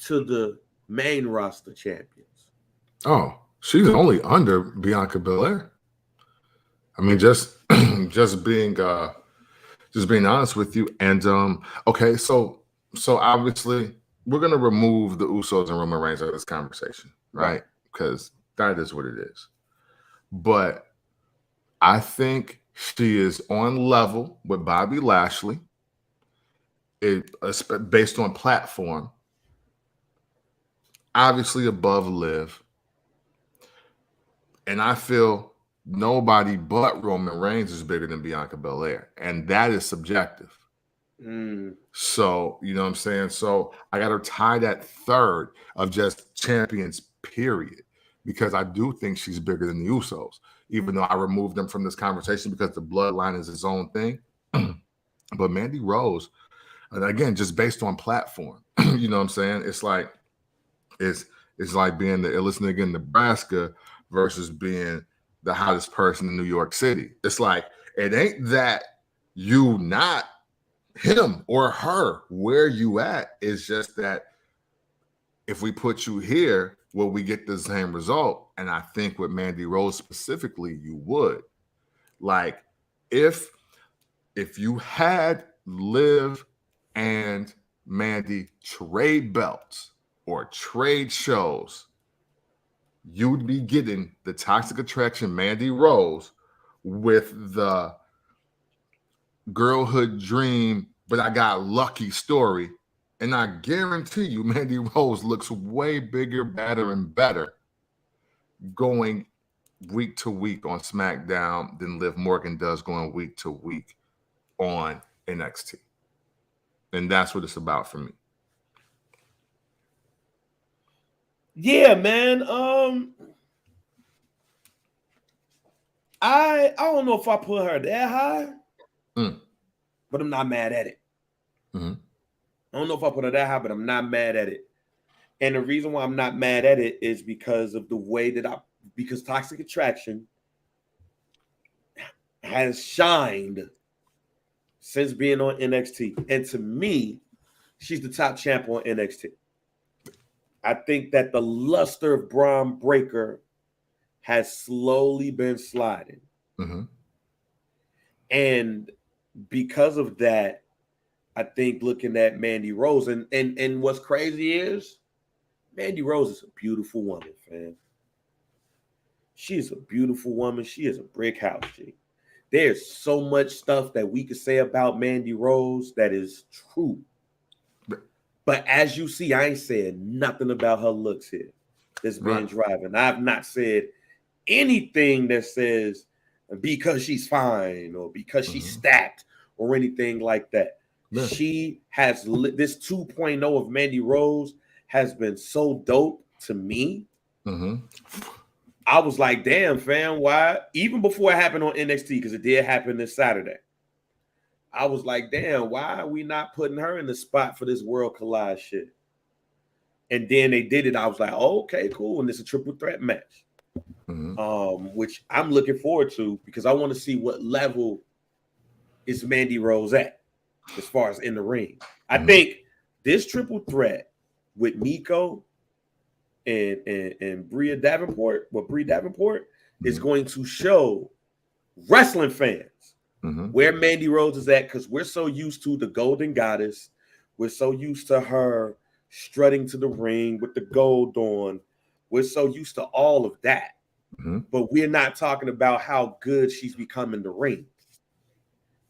to the main roster champions? Oh, she's only under Bianca Belair. I mean, just being honest with you. And okay, so obviously we're gonna remove the Usos and Roman Reigns out of this conversation, right? Because that is what it is. But I think she is on level with Bobby Lashley. Based on platform, obviously above Liv. And I feel nobody but Roman Reigns is bigger than Bianca Belair. And that is subjective. So, you know what I'm saying? So I got to tie that third of just champions, period. Because I do think she's bigger than the Usos, even though I removed them from this conversation because the bloodline is its own thing. But Mandy Rose, and again, just based on platform, you know what I'm saying? It's like being the illest nigga in Nebraska versus being the hottest person in New York City. It's like, it ain't that you not him or her where you at. It's just that if we put you here, will we get the same result? And I think with Mandy Rose specifically, you would. Like, if you had Liv and Mandy trade belts or trade shows, you'd be getting the Toxic Attraction Mandy Rose with the girlhood dream, but I got lucky story. And I guarantee you, Mandy Rose looks way bigger, badder, and better going week to week on SmackDown than Liv Morgan does going week to week on NXT. And that's what it's about for me. Yeah, man. I don't know if I put her that high, but I'm not mad at it. Mm-hmm. I don't know if I put her that high, but I'm not mad at it. And the reason why I'm not mad at it is because of the way that because Toxic Attraction has shined since being on NXT. And to me, she's the top champ on NXT. I think that the luster of Braun Breaker has slowly been sliding. Mm-hmm. And because of that, I think looking at Mandy Rose, and what's crazy is Mandy Rose is a beautiful woman, fam. She is a beautiful woman. She is a brick house, G. There's so much stuff that we could say about Mandy Rose that is true. But as you see, I ain't said nothing about her looks here that's been driving. I've not said anything that says because she's fine or because she's stacked or anything like that. Yeah. She has this 2.0 of Mandy Rose has been so dope to me. I was like, damn, fam, why? Even before it happened on NXT, because it did happen this Saturday. I was like, damn, why are we not putting her in the spot for this World Collide shit? And then they did it. I was like, oh, okay, cool. And it's a triple threat match, which I'm looking forward to because I want to see what level is Mandy Rose at as far as in the ring. I think this triple threat with Nico and Brie Davenport is going to show wrestling fans where Mandy Rose is at, because we're so used to the Golden Goddess. We're so used to her strutting to the ring with the gold on. We're so used to all of that. But we're not talking about how good she's become in the ring,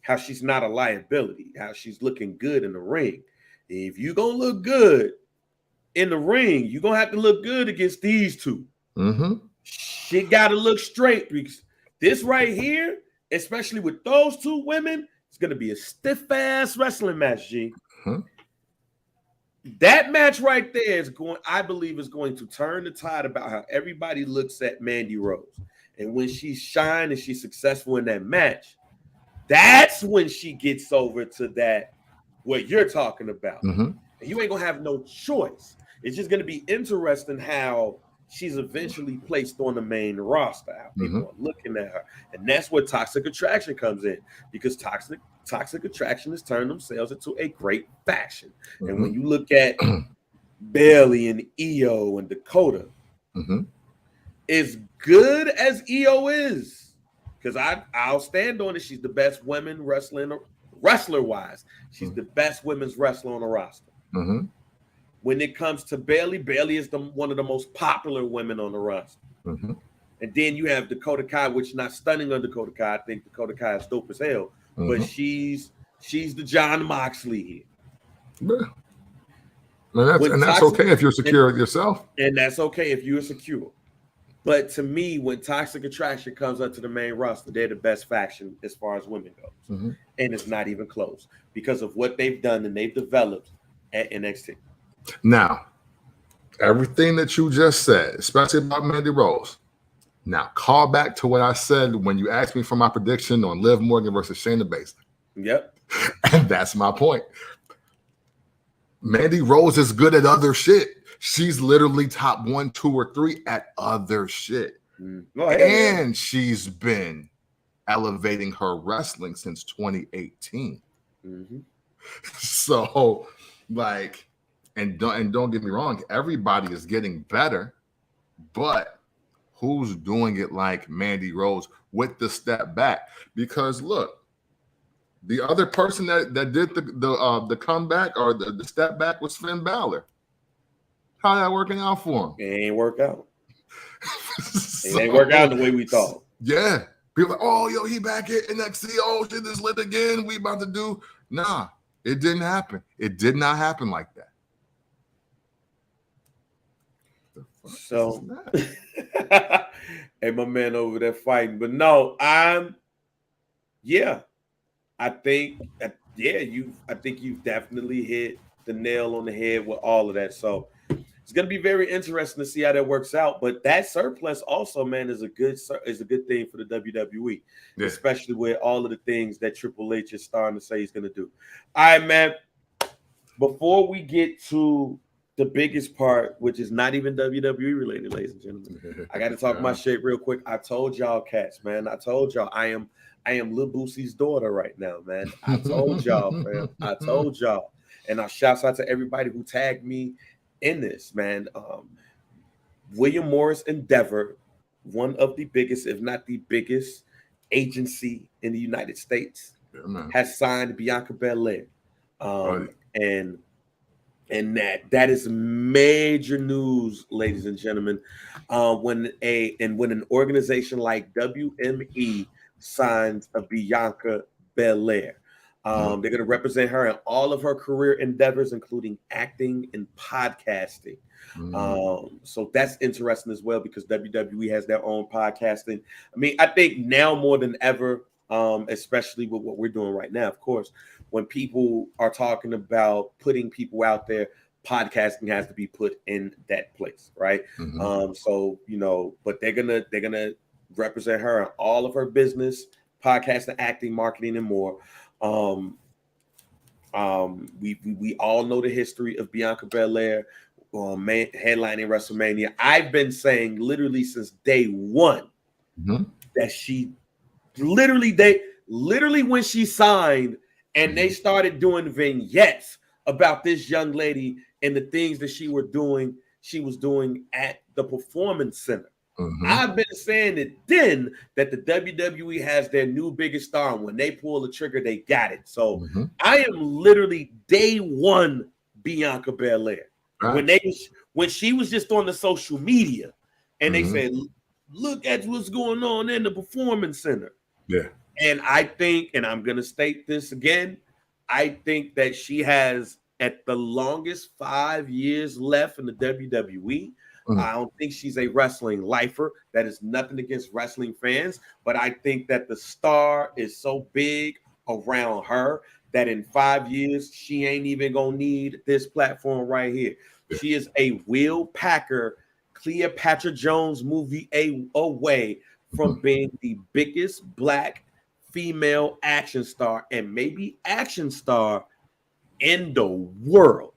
how she's not a liability, how she's looking good in the ring. If you're going to look good in the ring, you're going to have to look good against these two. She got to look straight, because this right here, especially with those two women, it's going to be a stiff-ass wrestling match, G. That match right there I believe is going to turn the tide about how everybody looks at Mandy Rose. And when she's shine and she's successful in that match, that's when she gets over to that, what you're talking about. And you ain't going to have no choice. It's just going to be interesting how she's eventually placed on the main roster. How people are looking at her. And that's where Toxic Attraction comes in, because Toxic Attraction has turned themselves into a great faction. And when you look at Bailey and Io and Dakota, as good as Io is, because I'll stand on it, she's the best women wrestler-wise. She's the best women's wrestler on the roster. When it comes to Bailey is one of the most popular women on the roster. And then you have Dakota Kai, which not stunning on Dakota Kai. I think Dakota Kai is dope as hell. But she's the John Moxley here. And that's okay if you're secure with yourself. And that's okay if you're secure. But to me, when Toxic Attraction comes up to the main roster, they're the best faction as far as women goes. And it's not even close because of what they've done and they've developed at NXT. Now, everything that you just said, especially about Mandy Rose, now call back to what I said when you asked me for my prediction on Liv Morgan versus Shayna Basler. Yep. And that's my point. Mandy Rose is good at other shit. She's literally top 1, 2, or 3 at other shit. And she's been elevating her wrestling since 2018. So, like, and don't get me wrong, everybody is getting better, but who's doing it like Mandy Rose with the step back? Because look, the other person that did the comeback or the step back was Finn Balor. How that working out for him? It ain't work out. It ain't work out the way we thought. Yeah. People like, oh, yo, he back at NXT. Oh, shit, this lit again. We about to do. Nah, it didn't happen. It did not happen like that. So, hey, my man over there fighting. But no, I think you've definitely hit the nail on the head with all of that. So it's going to be very interesting to see how that works out. But that surplus also, man, is a good thing for the WWE, especially with all of the things that Triple H is starting to say he's going to do. All right, man. Before we get to the biggest part, which is not even WWE related, ladies and gentlemen, I got to talk my shit real quick. I told y'all, cats, man. I told y'all I am Lil Boosie's daughter right now, man. I told y'all, fam. I told y'all. And I shouts out to everybody who tagged me in this, man. William Morris Endeavor, one of the biggest, if not the biggest, agency in the United States, has signed Bianca Belair. And that is major news, ladies and gentlemen. When an organization like WME signs a Bianca Belair, they're going to represent her in all of her career endeavors, including acting and podcasting. So that's interesting as well, because WWE has their own podcasting. I mean, I think now more than ever, especially with what we're doing right now, of course, when people are talking about putting people out there, podcasting has to be put in that place, right? So, you know, but they're gonna represent her in all of her business, podcasting, acting, marketing, and more. We all know the history of Bianca Belair, headlining WrestleMania. I've been saying literally since day one that she literally when she signed and they started doing vignettes about this young lady and the things that she was doing at the Performance Center. I've been saying it then that the WWE has their new biggest star, and when they pull the trigger, they got it. So I am literally day one Bianca Belair. Right. When she was just on the social media and they said, look at what's going on in the Performance Center. Yeah. And I think, and I'm going to state this again, I think that she has at the longest 5 years left in the WWE. I don't think she's a wrestling lifer. That is nothing against wrestling fans, but I think that the star is so big around her that in 5 years, she ain't even going to need this platform right here. She is a Will Packer, Cleopatra Jones movie away from being the biggest Black female action star and maybe action star in the world.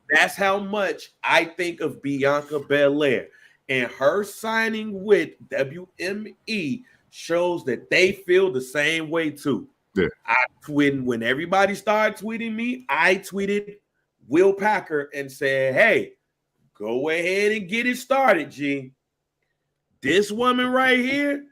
That's how much I think of Bianca Belair, and her signing with WME shows that they feel the same way too. Yeah. When everybody started tweeting me, I tweeted Will Packer and said, hey, go ahead and get it started, G. This woman right here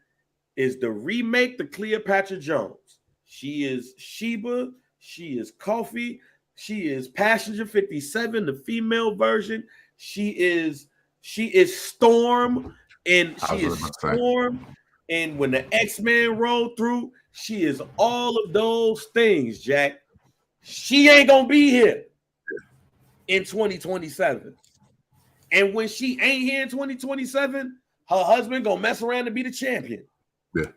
is the remake to Cleopatra Jones. She is Sheba. She is Kofi. She is Passenger 57, the female version. She is Storm, and she is Storm. And when the X-Men rolled through, she is all of those things, Jack. She ain't gonna be here in 2027. And when she ain't here in 2027, her husband gonna mess around and be the champion. Yeah.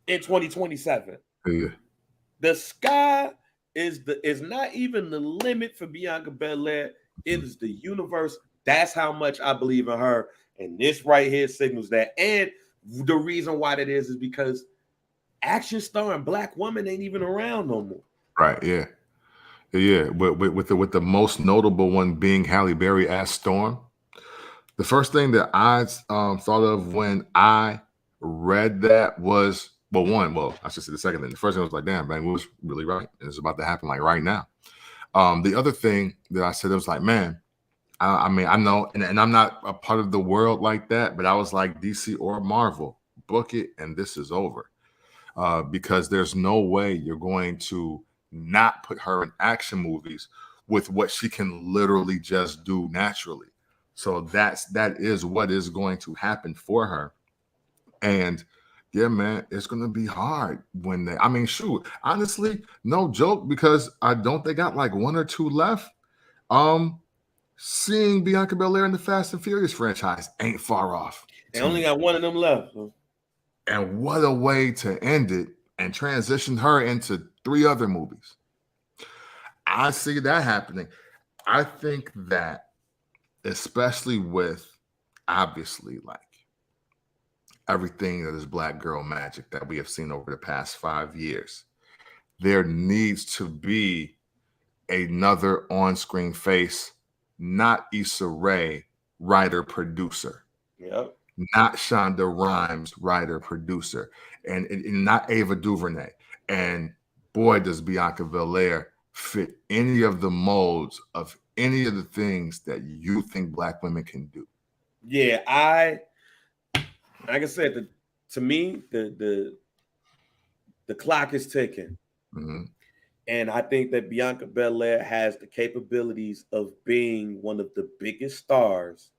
In 2027. Yeah. The sky is not even the limit for Bianca Belair. It is the universe. That's how much I believe in her. And this right here signals that. And the reason why that is because action star and Black woman ain't even around no more. Right. Yeah. Yeah. With the most notable one being Halle Berry as Storm. The first thing that I thought of when I read that was, I should say the second thing. The first thing was like, damn, man, we was really right. And it's about to happen like right now. The other thing that I said, it was like, man, I mean, I know, and I'm not a part of the world like that, but I was like, DC or Marvel, book it, and this is over. Because there's no way you're going to not put her in action movies with what she can literally just do naturally. So that is what is going to happen for her. And yeah, man, it's going to be hard when shoot, honestly, no joke, because they got like one or two left. Seeing Bianca Belair in the Fast and Furious franchise ain't far off. They only got one of them left. And what a way to end it and transitioned her into 3 other movies. I see that happening. I think that, especially with obviously like everything that is Black girl magic that we have seen over the past 5 years, there needs to be another on-screen face, not Issa Rae, writer producer. Yep. Not Shonda Rhimes, writer producer, and not Ava DuVernay. And boy, does Bianca Belair fit any of the molds of any of the things that you think Black women can do. Yeah, like I said, to me, the clock is ticking. Mm-hmm. And I think that Bianca Belair has the capabilities of being one of the biggest stars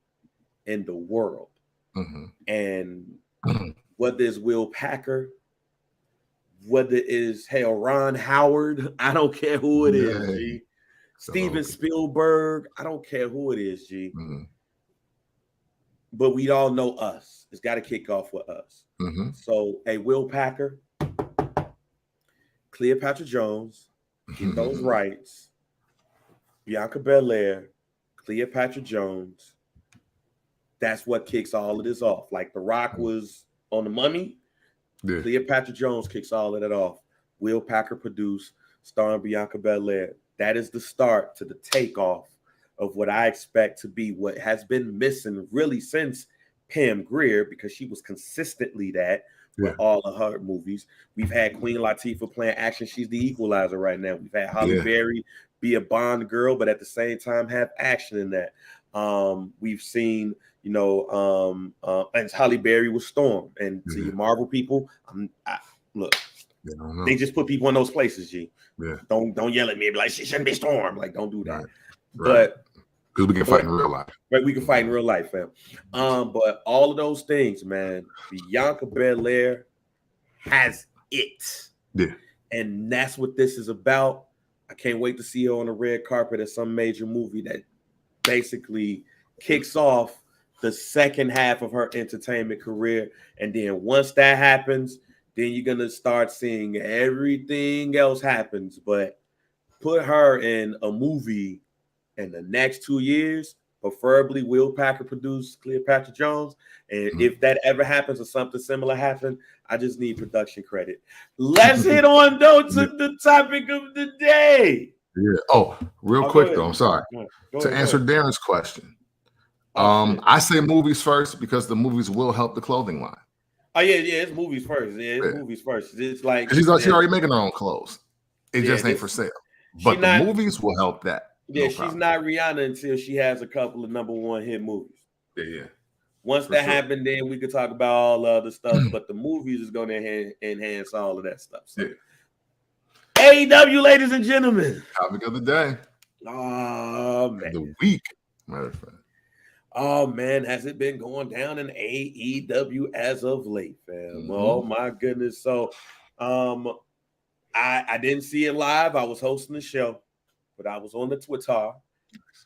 in the world. Mm-hmm. And whether it's Will Packer, whether it's Ron Howard, I don't care who it is, G. Steven Spielberg, I don't care who it is, G. Mm-hmm. But we all know us. It's got to kick off with us. Mm-hmm. So, Will Packer, Cleopatra Jones, get those rights. Bianca Belair, Cleopatra Jones. That's what kicks all of this off. Like The Rock was on the money. Yeah. Cleopatra Jones kicks all of that off. Will Packer produced, starring Bianca Belair. That is the start to the takeoff of what I expect to be what has been missing really since Pam Grier, because she was consistently that with all of her movies. We've had Queen Latifah playing action. She's the equalizer right now. We've had Halle Berry be a Bond girl, but at the same time have action in that. We've seen, and Halle Berry was Storm. And to you Marvel people, look, they just put people in those places, G. Yeah. Don't yell at me and be like, she shouldn't be Storm. Like, don't do that. Right. But because we can fight in real life. Right, we can fight in real life, fam. But all of those things, man, Bianca Belair has it. Yeah. And that's what this is about. I can't wait to see her on the red carpet at some major movie that basically kicks off the second half of her entertainment career. And then once that happens, then you're going to start seeing everything else happens. But put her in a movie in the next 2 years, preferably Will Packer produced Cleopatra Jones. And if that ever happens or something similar happens, I just need production credit. Let's hit on, though, to the topic of the day. Yeah. Oh, real quick, though. I'm sorry. To answer Darren's question, I say movies first because the movies will help the clothing line. Oh, yeah, it's movies first. Yeah, it's movies first. It's like she's already making her own clothes. It just ain't for sale. But the movies will help that. Yeah, she's not Rihanna until she has a couple of #1 hit movies. Yeah. Once that happened, then we could talk about all the other stuff. But the movies is going to enhance all of that stuff. So. AEW, ladies and gentlemen. Topic of the day. Oh, man. The week, matter of fact. Oh, man, has it been going down in AEW as of late, fam? Oh, my goodness. So I didn't see it live. I was hosting the show. But I was on the Twitter,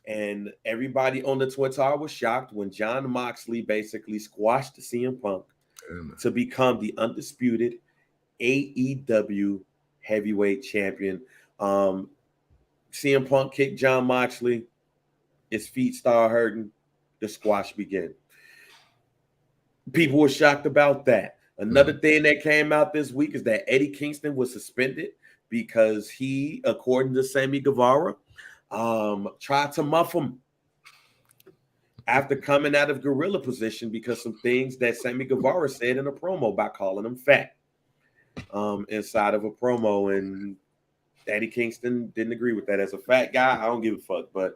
and everybody on the Twitter was shocked when Jon Moxley basically squashed the CM Punk to become the undisputed AEW heavyweight champion. CM Punk kicked Jon Moxley. His feet started hurting. The squash began. People were shocked about that. Another thing that came out this week is that Eddie Kingston was suspended because he, according to Sammy Guevara, tried to muff him after coming out of gorilla position because some things that Sammy Guevara said in a promo by calling him fat inside of a promo. And Eddie Kingston didn't agree with that. As a fat guy, I don't give a fuck. But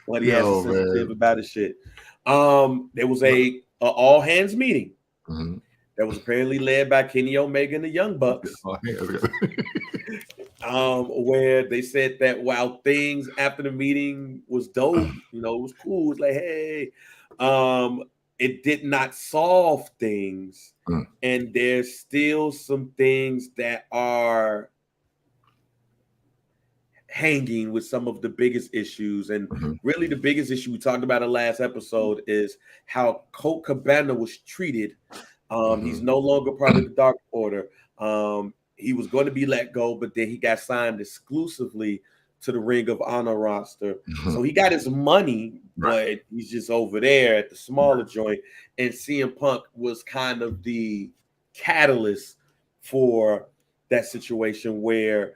what he has is sensitive about his shit. There was a all hands meeting that was apparently led by Kenny Omega and the Young Bucks. Where they said that while things after the meeting was dope, it was cool. It was like, hey, it did not solve things. And there's still some things that are hanging with some of the biggest issues. And really the biggest issue we talked about in the last episode is how Colt Cabana was treated. He's no longer part of the Dark Order. he was going to be let go, but then he got signed exclusively to the Ring of Honor roster. So he got his money, but he's just over there at the smaller joint. And CM Punk was kind of the catalyst for that situation where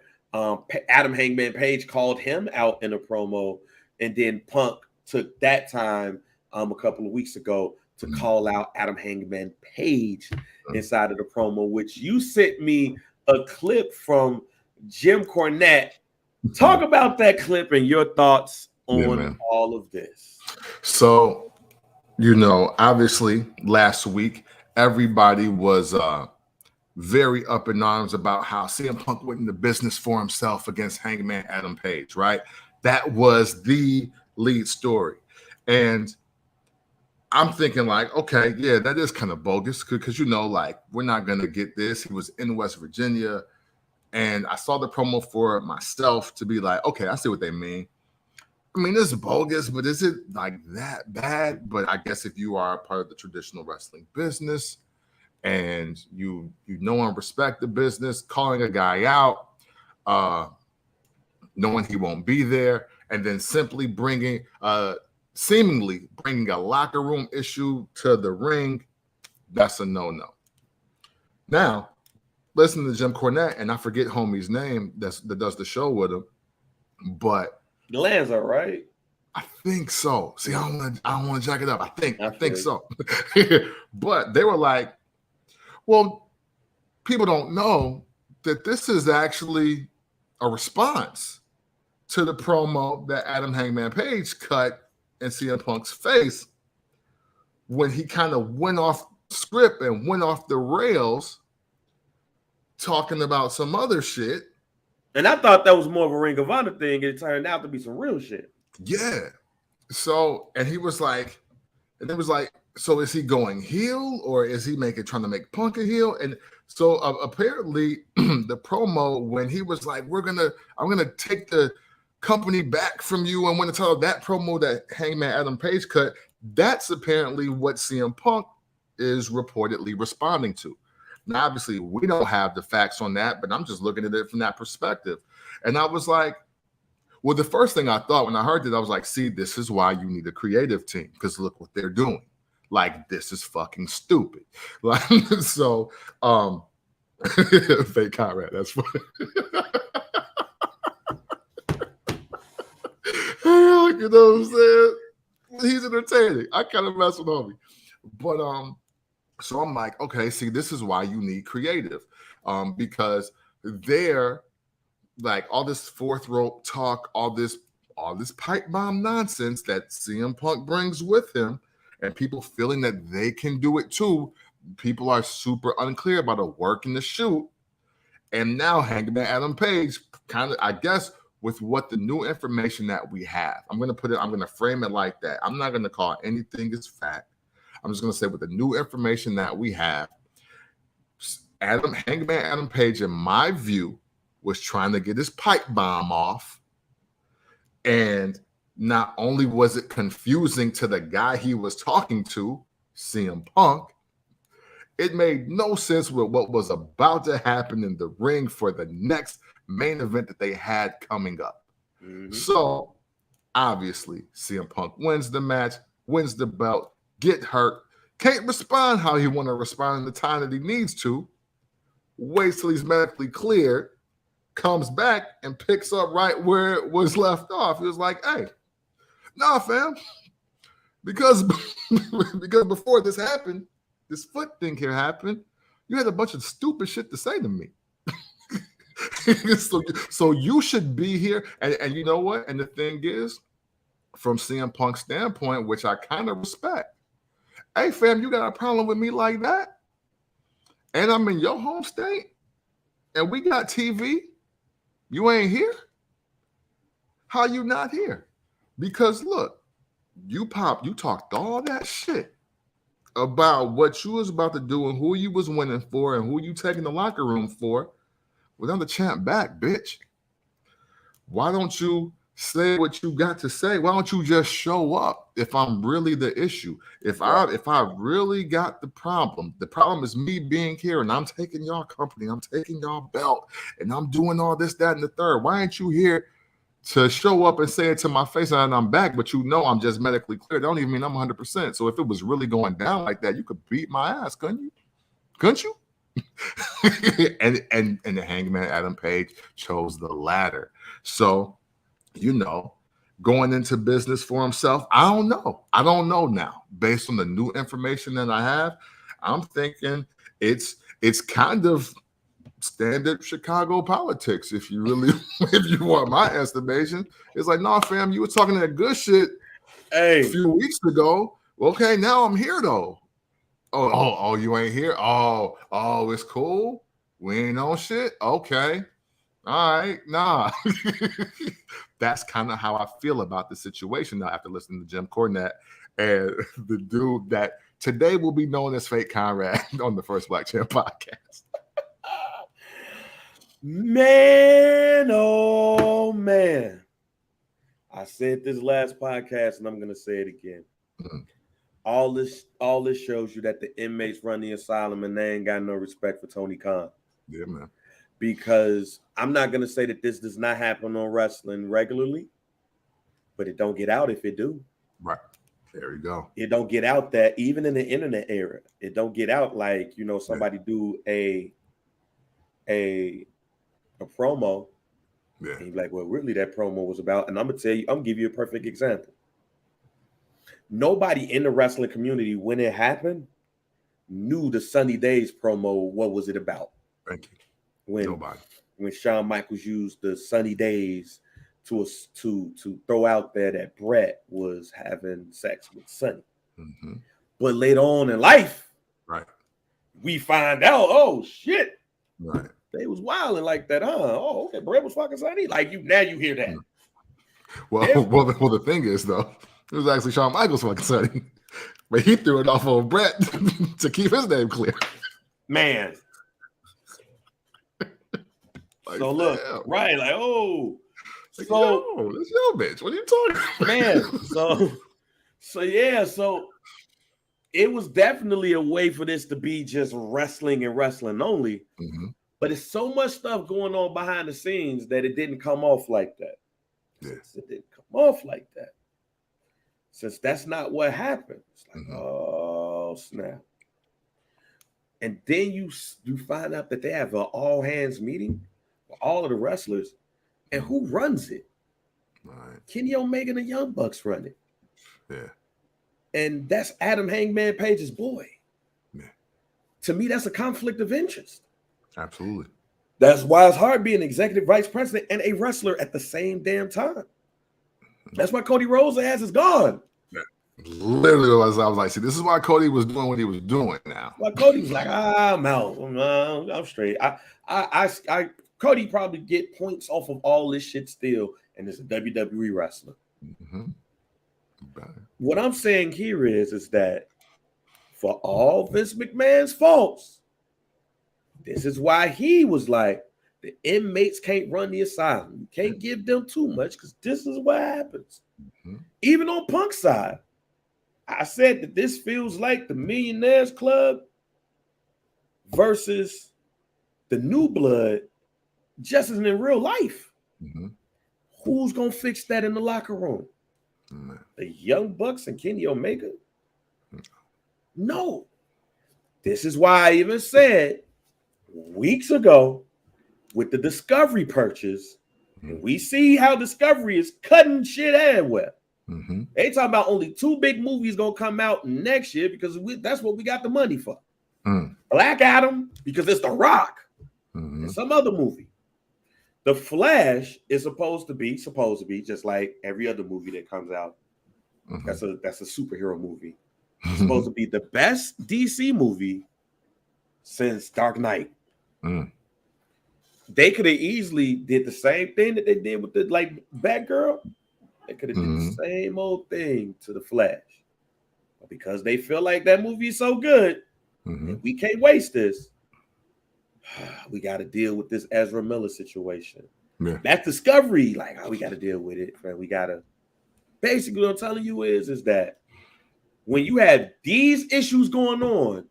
Adam Hangman Page called him out in a promo, and then Punk took that time a couple of weeks ago to call out Adam Hangman Page inside of the promo, which you sent me a clip from Jim Cornette. Talk about that clip and your thoughts on all of this. So, obviously last week, everybody was very up in arms about how CM Punk went into business for himself against Hangman Adam Page, right? That was the lead story. And I'm thinking like, okay, yeah, that is kind of bogus because, we're not going to get this. He was in West Virginia. And I saw the promo for myself to be like, okay, I see what they mean. I mean, this is bogus, but is it like that bad? But I guess if you are a part of the traditional wrestling business and you know and respect the business, calling a guy out, knowing he won't be there, and then simply seemingly bringing a locker room issue to the ring, that's a no-no. Now, listen to Jim Cornette, and I forget homie's name that does the show with him, but Lanza, right? I think so. See, I don't want to jack it up. I think so. But they were like, well, people don't know that this is actually a response to the promo that Adam Hangman Page cut in CM Punk's face when he kind of went off script and went off the rails talking about some other shit. And I thought that was more of a Ring of Honor thing. It turned out to be some real shit. Yeah. So, and he was like, and it was like, so is he going heel or is he trying to make Punk a heel? And so apparently the promo when he was like, I'm gonna take the company back from you. I'm going to tell that promo that Hangman Adam Page cut. That's apparently what CM Punk is reportedly responding to. Now, obviously, we don't have the facts on that, but I'm just looking at it from that perspective. And I was like, well, the first thing I thought when I heard it, I was like, see, this is why you need a creative team, because look what they're doing. Like, this is fucking stupid. Like, so, fake Conrad, that's funny. You know what I'm saying? He's entertaining. I kind of mess with homie. But, so I'm like, okay, see, this is why you need creative, because they're like all this fourth rope talk, all this pipe bomb nonsense that CM Punk brings with him, and people feeling that they can do it too. People are super unclear about a work in the shoot, and now Hangman Adam Page kind of, I guess, with what the new information that we have, I'm going to frame it like that. I'm not going to call anything as fact. I'm just going to say with the new information that we have, Hangman Adam Page, in my view, was trying to get his pipe bomb off. And not only was it confusing to the guy he was talking to, CM Punk, it made no sense with what was about to happen in the ring for the next main event that they had coming up. Mm-hmm. So, obviously, CM Punk wins the match, wins the belt, get hurt, can't respond how he want to respond in the time that he needs to, waits till he's medically cleared, comes back and picks up right where it was left off. He was like, hey, nah, fam, because before this happened, this foot thing here happened, you had a bunch of stupid shit to say to me. So you should be here. And you know what? And the thing is, from CM Punk's standpoint, which I kind of respect, hey, fam, you got a problem with me like that? And I'm in your home state? And we got TV? You ain't here? How you not here? Because look, you talked all that shit about what you was about to do and who you was winning for and who you taking the locker room for without the champ back, bitch. Why don't you Say what you got to say. Why don't you just show up if I'm really the issue? If I really got the problem is me being here and I'm taking y'all company, I'm taking y'all belt, and I'm doing all this, that, and the third. Why ain't you here to show up and say it to my face and I'm back, but you know I'm just medically clear? That don't even mean I'm 100%. So if it was really going down like that, you could beat my ass, couldn't you? Couldn't you? and the hangman Adam Page chose the latter. So, you know, going into business for himself, I don't know now. Based on the new information that I have, I'm thinking it's kind of standard Chicago politics. If you really, if you want my estimation, it's like, no, fam, you were talking that good shit a few weeks ago. Okay, now I'm here though. Oh, you ain't here? Oh, it's cool. We ain't on shit. Okay. All right, nah. That's kind of how I feel about the situation now after listening to Jim Cornette and the dude that today will be known as Fake Conrad on the First Black Champ podcast. Man, oh man. I said this last podcast and I'm going to say it again. Mm-hmm. All this shows you that the inmates run the asylum and they ain't got no respect for Tony Khan. Yeah, man. Because I'm not going to say that this does not happen on wrestling regularly, but it don't get out if it do. Right. There we go. It don't get out that even in the internet era, it don't get out like, you know, somebody do a promo. Yeah. And you're like, well, really that promo was about, and I'm going to tell you, I'm going to give you a perfect example. Nobody in the wrestling community, when it happened, knew the Sunny Days promo, what was it about? Thank you. When Shawn Michaels used the Sunny Days to throw out there that Brett was having sex with Sunny. Mm-hmm. But later on in life, right, we find out, oh shit, right, they was wilding like that, huh? Oh, okay, Brett was fucking Sunny. Like you hear that. Well, the thing is though, it was actually Shawn Michaels fucking Sunny, but he threw it off on Brett to keep his name clear. Man. Like, so look, right, like, oh, like, so that's your bitch. What are you talking about? Man, so it was definitely a way for this to be just wrestling and wrestling only. Mm-hmm. But it's so much stuff going on behind the scenes that it didn't come off like that. Yes. It didn't come off like that. Since that's not what happened. It's like, oh, snap. And then you find out that they have an all hands meeting. All of the wrestlers, and who runs it? Right. Kenny Omega and the Young Bucks run it. Yeah. And that's Adam Hangman Page's boy. Yeah. To me, that's a conflict of interest. Absolutely. That's why it's hard being executive vice president and a wrestler at the same damn time. That's why Cody Rhodes' ass is gone. Yeah. Literally, I was like, see, this is why Cody was doing what he was doing now. Why Cody was like, I'm out. I'm straight. I Cody probably get points off of all this shit still, and is a WWE wrestler. Mm-hmm. What I'm saying here is that for all Vince McMahon's faults, this is why he was like, the inmates can't run the asylum. You can't give them too much because this is what happens. Mm-hmm. Even on Punk's side, I said that this feels like the Millionaires Club versus the New Blood, just as in real life. Mm-hmm. Who's going to fix that in the locker room? Mm-hmm. The Young Bucks and Kenny Omega? Mm-hmm. No. This is why I even said weeks ago with the Discovery purchase, mm-hmm. and we see how Discovery is cutting shit everywhere. Mm-hmm. They talking about only 2 big movies going to come out next year because that's what we got the money for. Mm. Black Adam, because it's The Rock, mm-hmm. and some other movie. The Flash is supposed to be just like every other movie that comes out. Mm-hmm. That's a superhero movie. It's supposed to be the best DC movie since Dark Knight. Mm. They could have easily did the same thing that they did with the Batgirl. They could have mm-hmm. did the same old thing to the Flash. But because they feel like that movie is so good, mm-hmm. and we can't waste this, we got to deal with this Ezra Miller situation. Yeah. That's discovery. Like, oh, we got to deal with it. Right? We got to. Basically, what I'm telling you is that when you have these issues going on,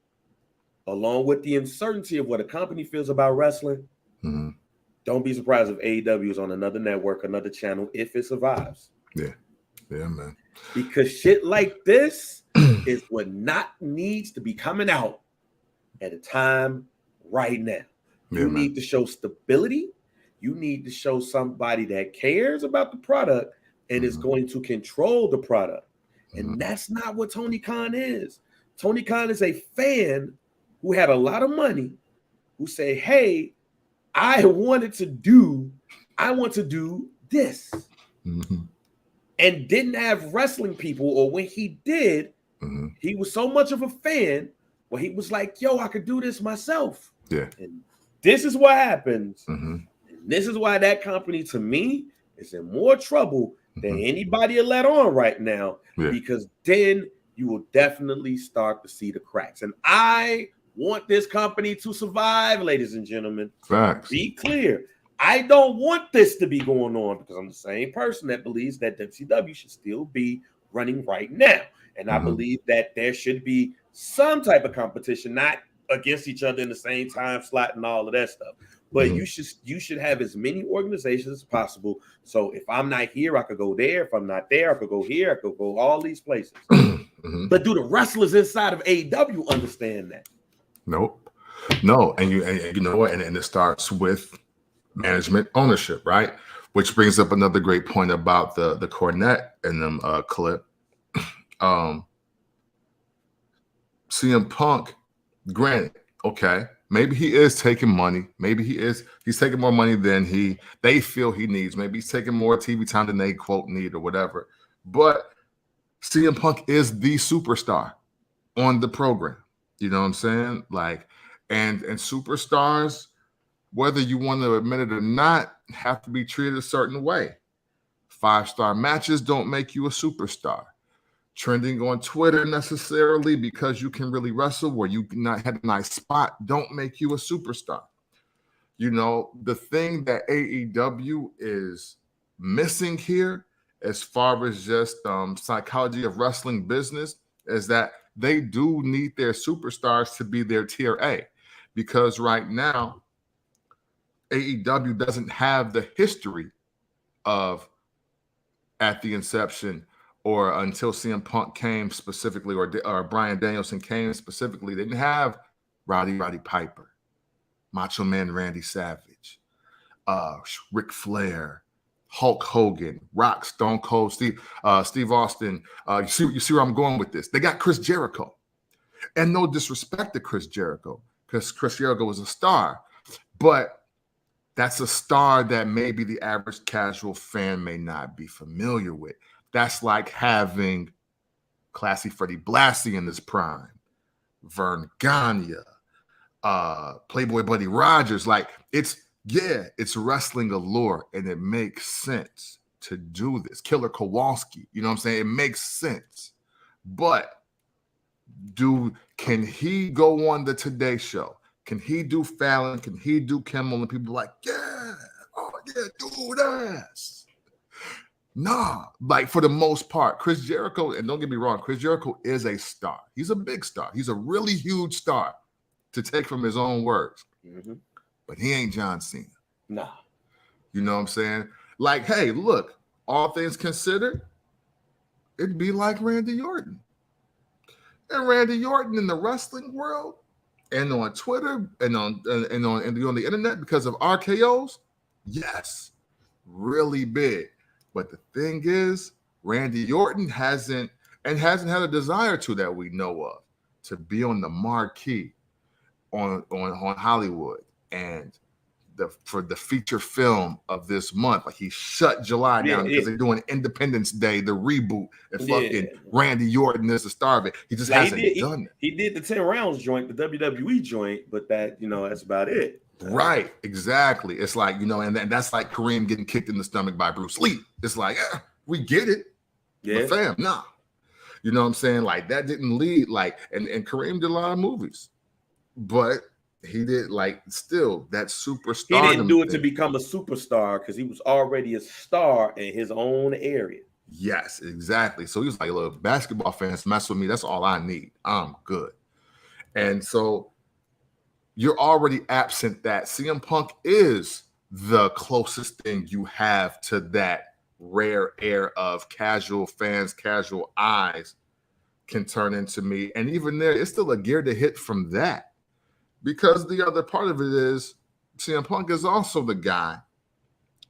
along with the uncertainty of what a company feels about wrestling, don't be surprised if AEW is on another network, another channel, if it survives. Yeah. Yeah, man. Because shit like this is what not needs to be coming out at a time right now. You need to show stability. You need to show somebody that cares about the product and is going to control the product. And that's not what Tony Khan is. Tony Khan is a fan who had a lot of money who say, hey, I want to do this. And didn't have wrestling people, or when he did, he was so much of a fan where he was like, yo, I could do this myself. Yeah. And this is what happens. And this is why that company, to me, is in more trouble than anybody will let on right now, because then you will definitely start to see the cracks. And I want this company to survive, ladies and gentlemen. Facts. Be clear. I don't want this to be going on because I'm the same person that believes that WCW should still be running right now. And I believe that there should be some type of competition, not against each other in the same time slot and all of that stuff. But you should have as many organizations as possible. So if I'm not here, I could go there. If I'm not there, I could go here. I could go all these places. But do the wrestlers inside of AEW understand that? Nope. No. And you know what? And it starts with management ownership, right? Which brings up another great point about the Cornette in them clip. CM Punk, granted, okay, maybe he is taking money. Maybe he's taking more money than they feel he needs. Maybe he's taking more TV time than they quote need or whatever. But CM Punk is the superstar on the program. You know what I'm saying? Like, and superstars, whether you want to admit it or not, have to be treated a certain way. 5-star matches don't make you a superstar. Trending on Twitter necessarily because you can really wrestle or you not had a nice spot don't make you a superstar. You know, the thing that AEW is missing here as far as just psychology of wrestling business is that they do need their superstars to be their tier A, because right now AEW doesn't have the history of at the inception or until CM Punk came specifically, or Bryan Danielson came specifically. They didn't have Roddy Piper, Macho Man Randy Savage, Ric Flair, Hulk Hogan, Rock, Stone Cold, Steve Austin. You see where I'm going with this? They got Chris Jericho. And no disrespect to Chris Jericho, because Chris Jericho was a star. But that's a star that maybe the average casual fan may not be familiar with. That's like having Classy Freddie Blassie in his prime, Vern Gagne, Playboy Buddy Rogers. Like, it's wrestling allure, and it makes sense to do this. Killer Kowalski, you know what I'm saying? It makes sense. But can he go on the Today Show? Can he do Fallon? Can he do Kimmel? And people are like, yeah, oh yeah, do this. Nah, like for the most part, Chris Jericho, and don't get me wrong, Chris Jericho is a star. He's a big star. He's a really huge star, to take from his own words. But he ain't John Cena. Nah. You know what I'm saying? Like, hey, look, all things considered, it'd be like Randy Orton. And Randy Orton in the wrestling world and on Twitter and on the internet because of RKOs, yes, really big. But the thing is, Randy Orton hasn't had a desire to, that we know of, to be on the marquee on Hollywood and for the feature film of this month. Like, he shut July down because they're doing Independence Day, the reboot, and fucking Randy Orton is the star of it. He just hasn't done it. He did the 10 rounds joint, the WWE joint, but that, that's about it. Right, exactly. It's like, and that's like Kareem getting kicked in the stomach by Bruce Lee. It's like, we get it. Yeah. But fam, nah. You know what I'm saying? Like, that didn't lead, like, and Kareem did a lot of movies, but he did like still that He didn't do superstardom it to thing. become a superstar because he was already a star in his own area. Yes, exactly. So he was like, look, basketball fans mess with me. That's all I need. I'm good. And so you're already absent that. CM Punk is the closest thing you have to that rare air of casual fans, casual eyes can turn into me. And even there, it's still a gear to hit from that. Because the other part of it is CM Punk is also the guy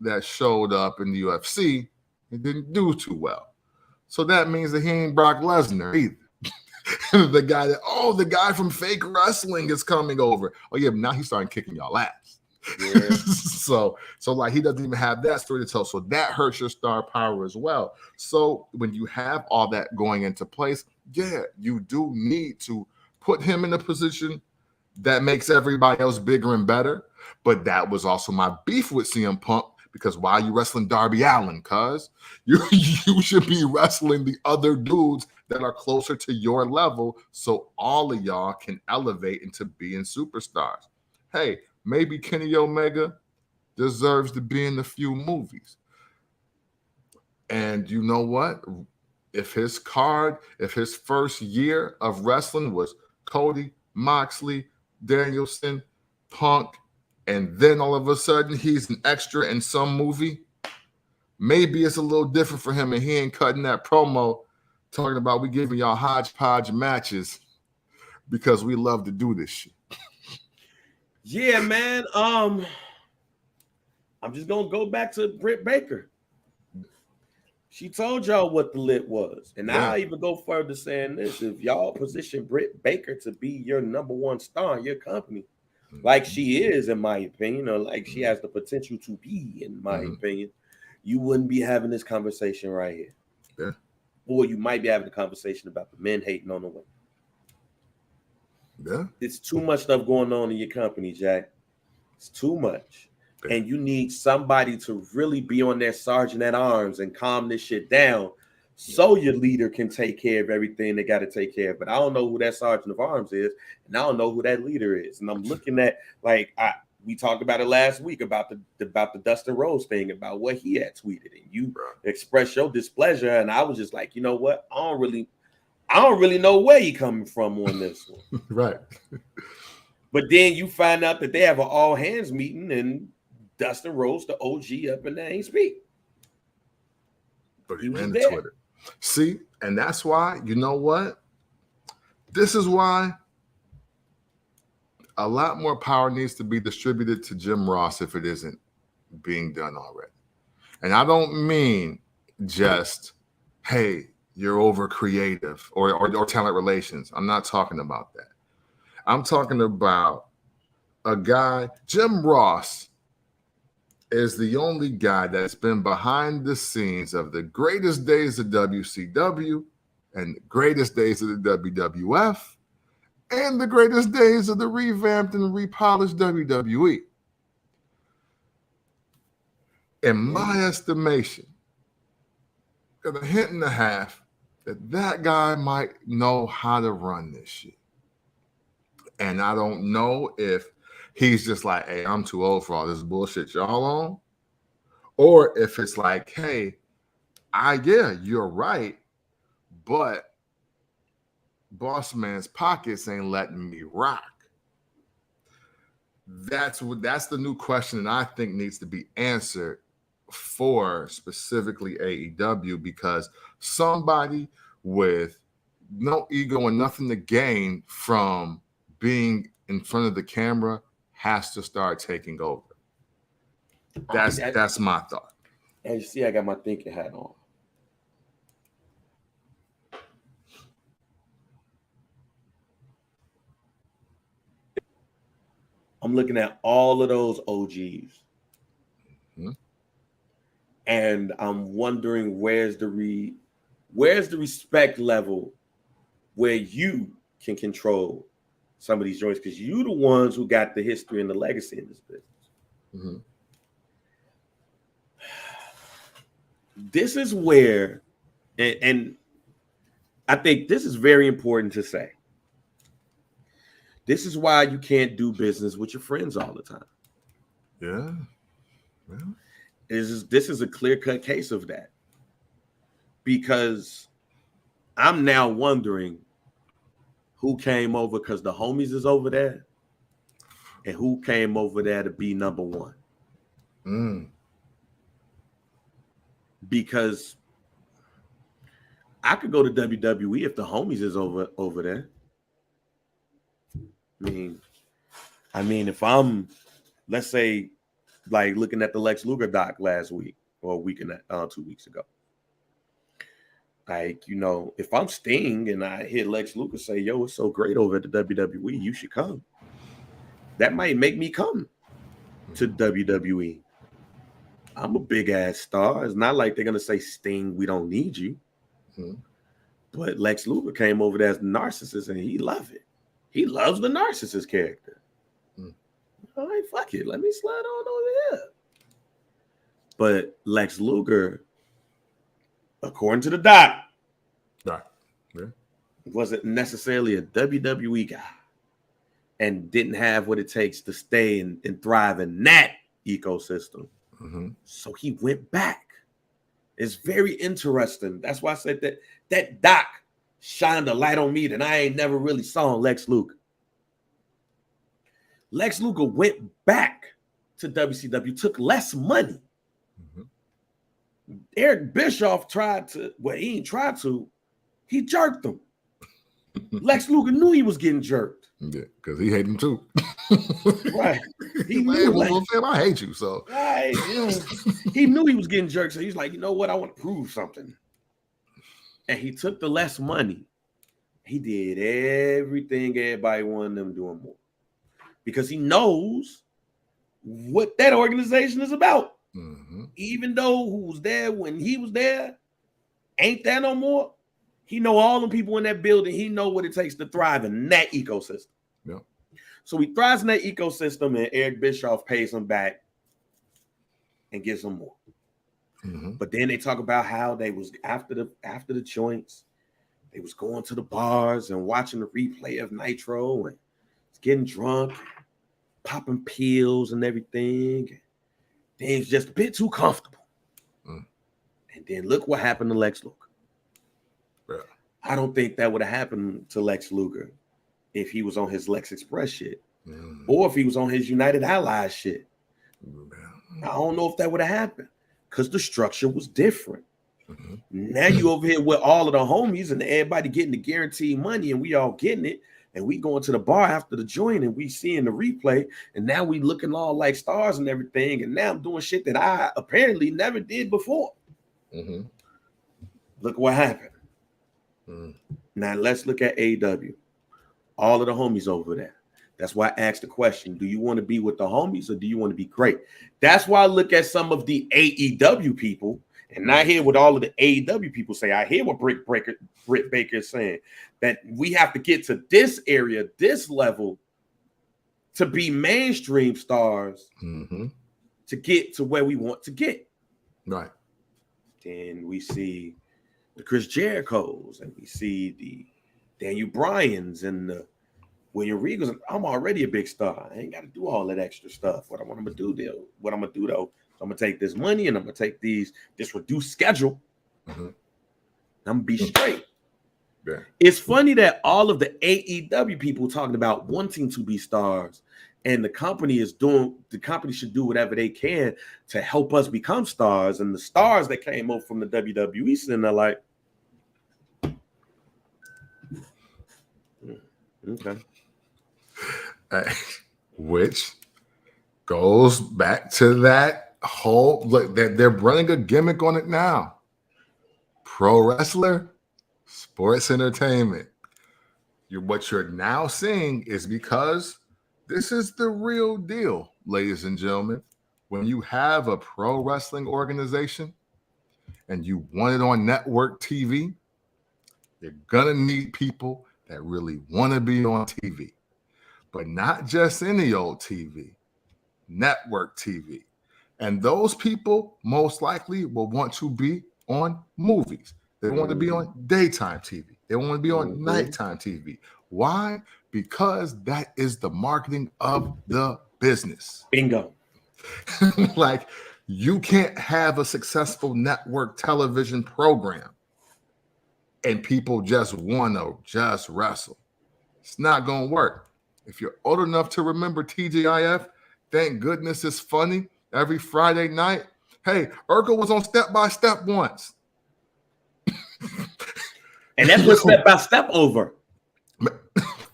that showed up in the UFC and didn't do too well. So that means that he ain't Brock Lesnar either. The guy from fake wrestling is coming over. Oh yeah, but now he's starting kicking y'all ass. Yeah. so like he doesn't even have that story to tell. So that hurts your star power as well. So when you have all that going into place, yeah, you do need to put him in a position that makes everybody else bigger and better. But that was also my beef with CM Punk, because why are you wrestling Darby Allin? Cuz you should be wrestling the other dudes that are closer to your level so all of y'all can elevate into being superstars. Hey, maybe Kenny Omega deserves to be in a few movies. And you know what? If his first year of wrestling was Cody, Moxley, Danielson, Punk, and then all of a sudden he's an extra in some movie, maybe it's a little different for him and he ain't cutting that promo talking about we giving y'all hodgepodge matches because we love to do this shit. Yeah, man. I'm just gonna go back to Britt Baker. She told y'all what the lit was. And I'll even go further saying this. If y'all position Britt Baker to be your number one star in your company, like she is, in my opinion, or like she has the potential to be, in my opinion, you wouldn't be having this conversation right here. Yeah. Or you might be having a conversation about the men hating on the women. Yeah. It's too much stuff going on in your company, Jack. It's too much. Yeah. And you need somebody to really be on their sergeant at arms and calm this shit down so your leader can take care of everything they got to take care of. But I don't know who that sergeant of arms is, and I don't know who that leader is. And I'm looking at, like, we talked about it last week about the Dustin Rhodes thing, about what he had tweeted, and you expressed your displeasure, and I was just like, you know what? I don't really know where he coming from on this one. Right. But then you find out that they have an all hands meeting, and Dustin Rhodes, the OG, up in there ain't speak. But he ran to Twitter. See, and that's why, you know what? This is why a lot more power needs to be distributed to Jim Ross if it isn't being done already. And I don't mean just, hey, you're over creative or talent relations. I'm not talking about that. I'm talking about a guy, Jim Ross is the only guy that's been behind the scenes of the greatest days of WCW and the greatest days of the WWF and the greatest days of the revamped and repolished WWE. In my estimation, got a hint and a half that guy might know how to run this shit. And I don't know if he's just like, hey, I'm too old for all this bullshit y'all on. Or if it's like, hey, you're right, but boss man's pockets ain't letting me rock. That's the new question that I think needs to be answered for specifically AEW, because somebody with no ego and nothing to gain from being in front of the camera has to start taking over. That's my thought. As you see, I got my thinking hat on. I'm looking at all of those OGs. Mm-hmm. And I'm wondering where's the respect level where you can control some of these joints, because you the ones who got the history and the legacy in this business. Mm-hmm. This is where, and I think this is very important to say. This is why you can't do business with your friends all the time. Yeah. This is a clear-cut case of that. Because I'm now wondering who came over because the homies is over there and who came over there to be number one. Because I could go to WWE if the homies is over there. I mean, if I'm, let's say, like looking at the Lex Luger doc last week or a week and 2 weeks ago. Like, you know, if I'm Sting and I hear Lex Luger say, yo, it's so great over at the WWE, you should come. That might make me come to WWE. I'm a big ass star. It's not like they're going to say, Sting, we don't need you. But Lex Luger came over there as the narcissist and he loved it. He loves the narcissist character. All right, fuck it. Let me slide on over here. But Lex Luger, according to the doc, wasn't necessarily a WWE guy and didn't have what it takes to stay and thrive in that ecosystem. So he went back. It's very interesting. That's why I said that doc shined a light on me that I ain't never really saw Lex Luger. Lex Luger went back to WCW, took less money. Eric Bischoff tried to, well, he ain't tried to, he jerked him. Lex Luger knew he was getting jerked. Yeah, because he hated him too. Right. He knew, like, I hate you, so. Right, you know, he knew he was getting jerked, so he's like, you know what, I want to prove something. And he took the less money. He did everything everybody wanted him doing more. Because he knows what that organization is about. Even though who was there when he was there ain't there no more, he know all the people in that building. He know what it takes to thrive in that ecosystem. Yeah. So he thrives in that ecosystem, and Eric Bischoff pays him back and gives him more. But then they talk about how they was after the joints, they was going to the bars and watching the replay of Nitro and getting drunk, popping pills and everything. Things just a bit too comfortable. And then look what happened to Lex Luger. Yeah. I don't think that would have happened to Lex Luger if he was on his Lex Express shit or if he was on his United Allies shit. I don't know if that would have happened because the structure was different. Now you over here with all of the homies and everybody getting the guaranteed money and we all getting it. And we going to the bar after the joint and we seeing the replay. And now we looking all like stars and everything. And now I'm doing shit that I apparently never did before. Look what happened. Now let's look at AEW. All of the homies over there. That's why I asked the question, do you want to be with the homies or do you want to be great? That's why I look at some of the AEW people and I hear what all of the AEW people say. I hear what Britt Baker is saying, that we have to get to this area, this level to be mainstream stars to get to where we want to get. Right. Then we see the Chris Jerichos and we see the Daniel Bryans and the William Regals. I'm already a big star. I ain't got to do all that extra stuff. What I'm gonna do though, I'm gonna take this money and I'm gonna take this reduced schedule. I'm gonna be straight. Yeah. It's funny that all of the AEW people talking about wanting to be stars, and the company should do whatever they can to help us become stars. And the stars that came over from the WWE scene, they're like, okay. Which goes back to that whole look that they're running a gimmick on it now. Pro wrestler, sports entertainment. What you're now seeing is because this is the real deal, ladies and gentlemen. When you have a pro wrestling organization and you want it on network TV, you're gonna need people that really want to be on TV, but not just any old TV, network TV. And those people most likely will want to be on movies. They want to be on daytime TV. They want to be on nighttime TV. Why? Because that is the marketing of the business. Bingo. Like, you can't have a successful network television program and people just want to just wrestle. It's not going to work. If you're old enough to remember TGIF, thank goodness it's funny every Friday night. Hey, Urkel was on Step by Step once. And that's what Step by Step over.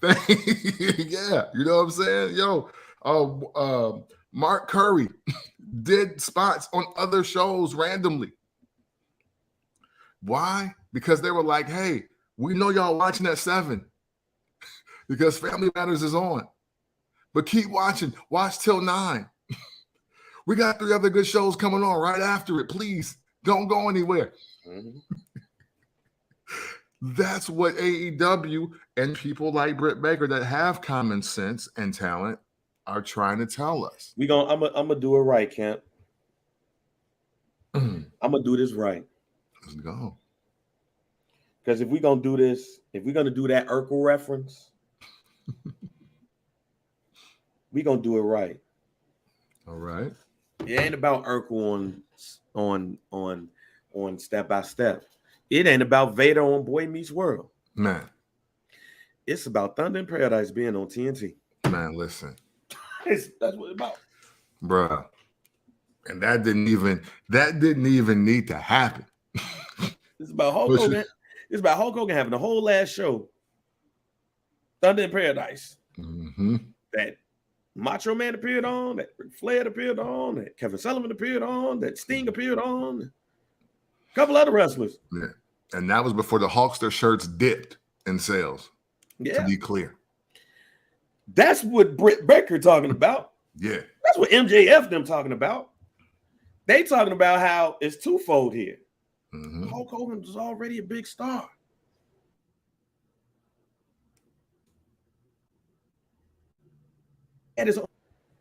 Yeah, you know what I'm saying? Yo, Mark Curry did spots on other shows randomly. Why? Because they were like, hey, we know y'all watching at 7 because Family Matters is on. But keep watching. Watch till 9. We got 3 other good shows coming on right after it. Please don't go anywhere. Mm-hmm. That's what AEW and people like Britt Baker that have common sense and talent are trying to tell us. I'm gonna do it right, Camp. I'm gonna do this right. Let's go. Because if we're gonna do this, if we're gonna do that Urkel reference, we're gonna do it right. All right. It ain't about Urkel on Step by Step. It ain't about Vader on Boy Meets World. Man. It's about Thunder in Paradise being on TNT. Man, listen. That's what it's about. Bruh. And that didn't even need to happen. It's about Hulk Hogan. It's about Hulk Hogan having a whole last show. Thunder in Paradise. Mm-hmm. That Macho Man appeared on, that Ric Flair appeared on, that Kevin Sullivan appeared on, that Sting appeared on, a couple other wrestlers. Yeah. And that was before the Hulkster shirts dipped in sales. Yeah. To be clear. That's what Britt Baker talking about. Yeah. That's what MJF them talking about. They talking about how it's twofold here. Mm-hmm. Hulk Hogan was already a big star. And it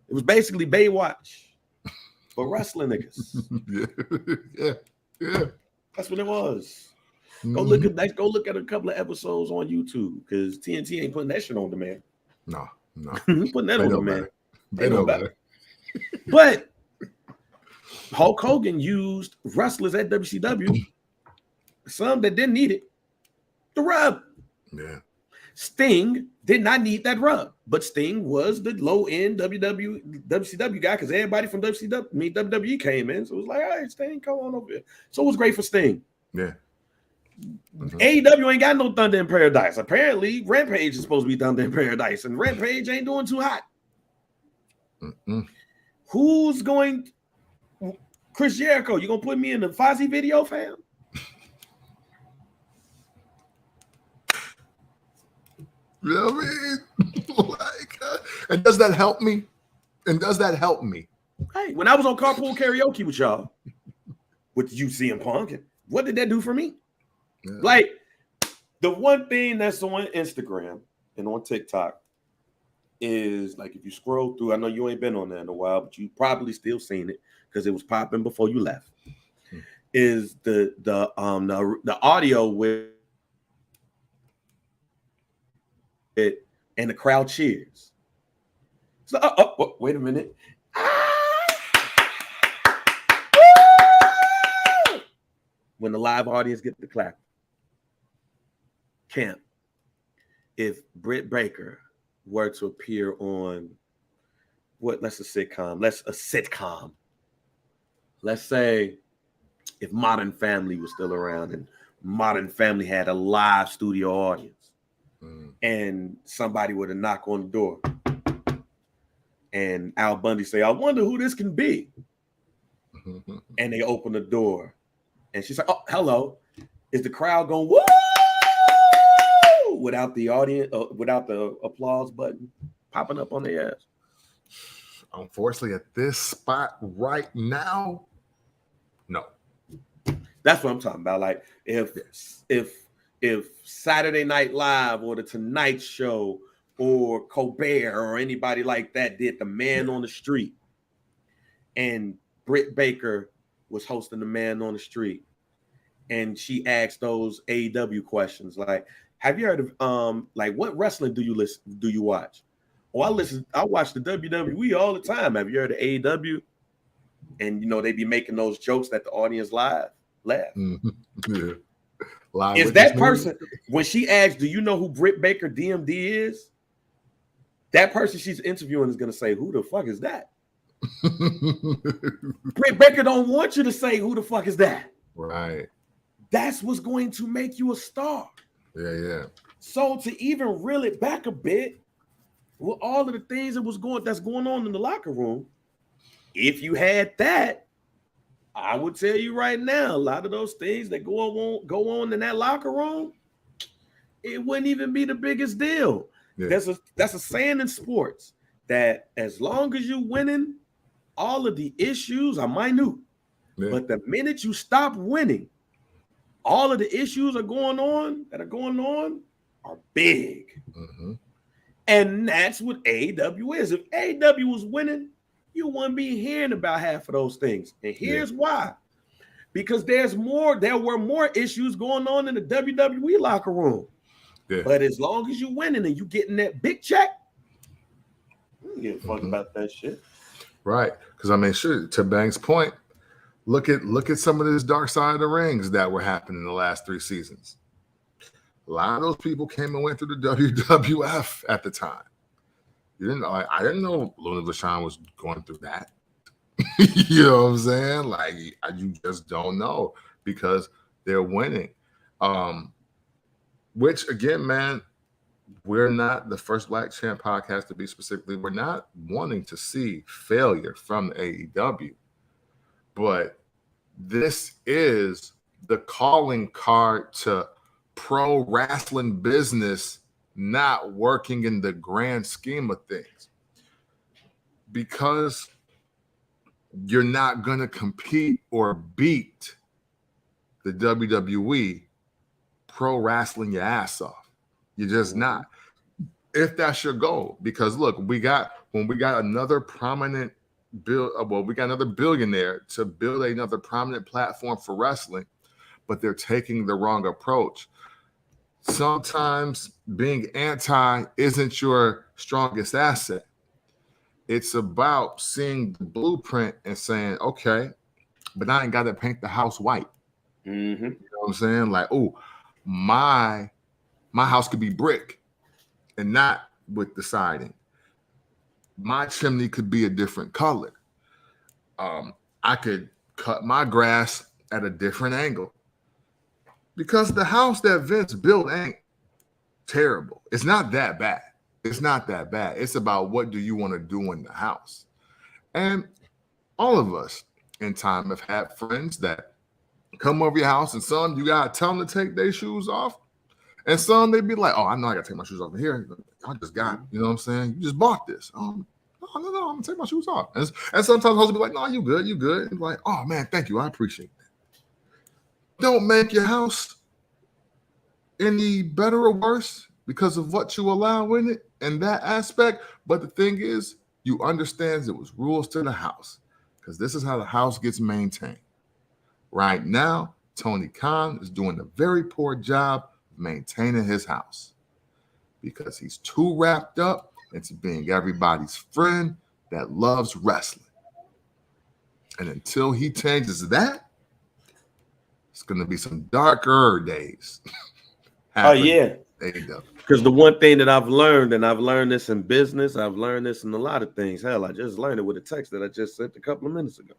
was basically Baywatch for wrestling niggas. Yeah. That's what it was. Mm-hmm. Go look at a couple of episodes on YouTube because TNT ain't putting that shit on demand. No. Putting that on demand. They know better. But Hulk Hogan used wrestlers at WCW, some that didn't need it, to rub. Yeah. Sting did not need that rub, but Sting was the low-end WCW guy because everybody from WWE came in. So it was like, all right, Sting, come on over here. So it was great for Sting. Yeah. Mm-hmm. AEW ain't got no Thunder in Paradise. Apparently, Rampage is supposed to be Thunder in Paradise, and Rampage ain't doing too hot. Mm-mm. Who's going? Chris Jericho, you gonna put me in the Fozzy video, fam? You know what I mean? And does that help me? Hey, when I was on Carpool Karaoke with y'all, with UC and Punk, what did that do for me? Yeah. Like, the one thing that's on Instagram and on TikTok is, like, if you scroll through, I know you ain't been on there in a while, but you probably still seen it because it was popping before you left. Is the audio with it and the crowd cheers. So wait a minute. When the live audience get the clap. Camp, if Britt Baker were to appear on a sitcom. Let's say if Modern Family was still around and Modern Family had a live studio audience and somebody were to knock on the door and Al Bundy say, I wonder who this can be. And they open the door and she's like, oh, hello. Is the crowd going, woo? Without the audience, without the applause button popping up on their ass? Unfortunately, at this spot right now, no. That's what I'm talking about. Like if Saturday Night Live or the Tonight Show or Colbert or anybody like that did the Man on the Street, and Britt Baker was hosting the Man on the Street, and she asked those AEW questions like, Have you heard of like what wrestling do you watch? Oh, I watch the WWE all the time. Have you heard of AEW? And they be making those jokes that the audience laugh. Mm-hmm. Yeah. Live Is that person when she asks, "Do you know who Britt Baker DMD is?" That person she's interviewing is gonna say, "Who the fuck is that?" Britt Baker don't want you to say, "Who the fuck is that?" Right. That's what's going to make you a star. Yeah. So to even reel it back a bit, with all of the things that's going on in the locker room, if you had that, I would tell you right now, a lot of those things that go on in that locker room, it wouldn't even be the biggest deal. Yeah. That's a saying in sports that as long as you're winning, all of the issues are minute. Yeah. But the minute you stop winning, all of the issues that are going on are big. Mm-hmm. And that's what AEW is. If AEW was winning, you wouldn't be hearing about half of those things. And here's why. Because there were more issues going on in the WWE locker room. Yeah. But as long as you're winning and you getting that big check, you don't give a fuck about that shit. Right. Because I mean, sure, to Bang's point, look at some of this dark side of the rings that were happening in the last 3 seasons. A lot of those people came and went through the WWF at the time. I didn't know Luna Vachon was going through that. You know what I'm saying? Like, you just don't know because they're winning. Which again, man, we're not the first Black Champ podcast to be specifically. We're not wanting to see failure from AEW, but this is the calling card to pro wrestling business not working in the grand scheme of things, because you're not going to compete or beat the WWE pro wrestling your ass off. You're just not. If that's your goal, because look, when we got another prominent we got another billionaire to build another prominent platform for wrestling, but they're taking the wrong approach. Sometimes being anti isn't your strongest asset. It's about seeing the blueprint and saying, okay, but I ain't got to paint the house white. Mm-hmm. You know what I'm saying? Like, oh, my house could be brick and not with the siding. My chimney could be a different color. I could cut my grass at a different angle. Because the house that Vince built ain't terrible. It's not that bad. It's not that bad. It's about what do you want to do in the house. And all of us in time have had friends that come over your house, and some you got to tell them to take their shoes off. And some they be like, oh, I know I got to take my shoes off here. I just got it. You know what I'm saying? You just bought this. No, I'm going to take my shoes off. And sometimes hosts will be like, no, you good. And like, oh, man, thank you. I appreciate that. Don't make your house any better or worse because of what you allow in it and that aspect. But the thing is, you understand there was rules to the house because this is how the house gets maintained. Right now, Tony Khan is doing a very poor job of maintaining his house because he's too wrapped up into being everybody's friend that loves wrestling. And until he changes that, it's going to be some darker days. Oh, yeah. Because the one thing that I've learned, and I've learned this in business, I've learned this in a lot of things. Hell, I just learned it with a text that I just sent a couple of minutes ago.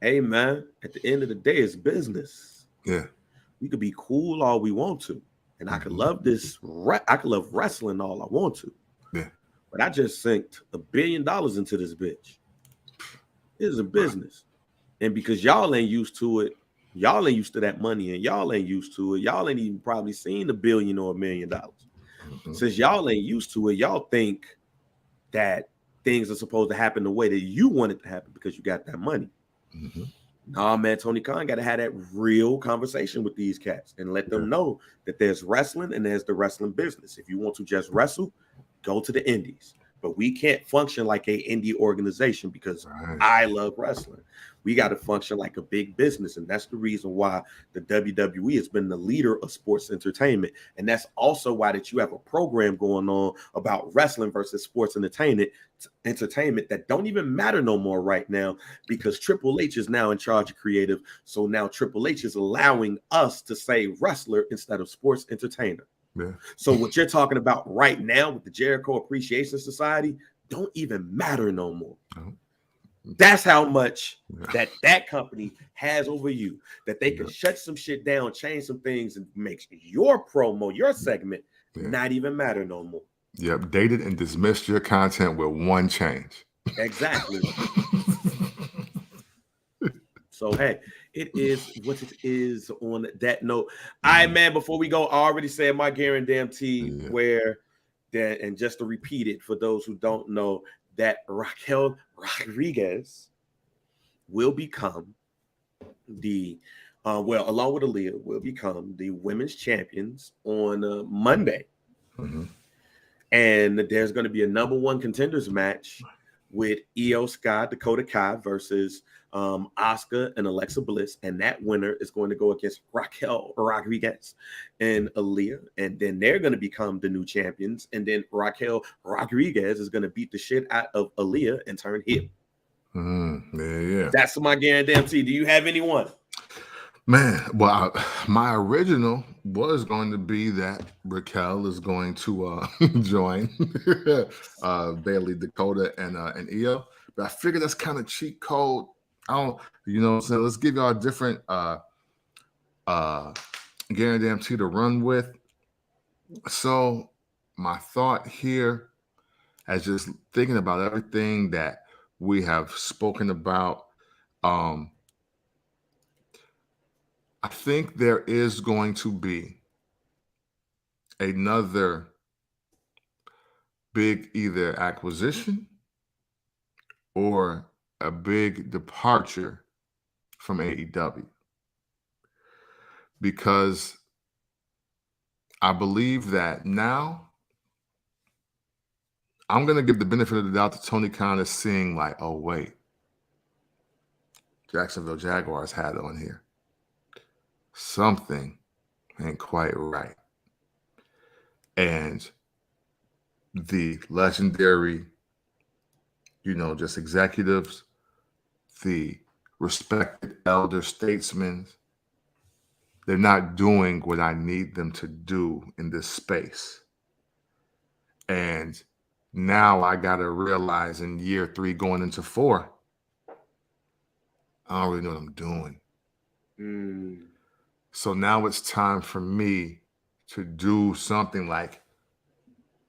Hey, man, at the end of the day, it's business. Yeah. We could be cool all we want to. And I could love this. I could love wrestling all I want to. Yeah. But I just sunk $1 billion into this bitch. It's a business. Right. And because y'all ain't used to it, y'all ain't used to that money, and y'all ain't used to it. Y'all ain't even probably seen $1 billion or $1 million. Mm-hmm. Since y'all ain't used to it, y'all think that things are supposed to happen the way that you want it to happen because you got that money. Mm-hmm. Nah, man, Tony Khan got to have that real conversation with these cats and let them know that there's wrestling and there's the wrestling business. If you want to just wrestle, go to the indies. but we can't function like a indie organization because I love wrestling. We got to function like a big business. And that's the reason why the WWE has been the leader of sports entertainment. And that's also why that you have a program going on about wrestling versus sports entertainment that don't even matter no more right now, because Triple H is now in charge of creative. So now Triple H is allowing us to say wrestler instead of sports entertainer. Yeah. So what you're talking about right now with the Jericho Appreciation Society don't even matter no more. Oh. That's how much that company has over you, that they can shut some shit down, change some things, and make your promo, your segment, not even matter no more. You updated and dismissed your content with one change. Exactly. So, hey, it is what it is on that note. All right, man, before we go, I already said my guarantee where that, and just to repeat it for those who don't know, that Raquel Rodriguez will become the, along with Aaliyah, will become the women's champions on Monday. Mm-hmm. And there's going to be a number one contenders match with Io Sky, Dakota Kai versus Asuka and Alexa Bliss. And that winner is going to go against Raquel Rodriguez and Aaliyah. And then they're going to become the new champions. And then Raquel Rodriguez is going to beat the shit out of Aaliyah and turn heel. Yeah. That's my guarantee. Do you have anyone? Man, well, my original was going to be that Raquel is going to join Bailey, Dakota, and Io. But I figured that's kind of cheat code. I don't, so let's give y'all a different guarantee to run with. So my thought here, as just thinking about everything that we have spoken about, I think there is going to be another big either acquisition or a big departure from AEW, because I believe that now I'm going to give the benefit of the doubt to Tony Khan as seeing like, oh, wait, Jacksonville Jaguars had on here. Something ain't quite right. And the legendary, just executives, the respected elder statesmen, they're not doing what I need them to do in this space. And now I got to realize in year 3 going into 4, I don't really know what I'm doing. So now it's time for me to do something like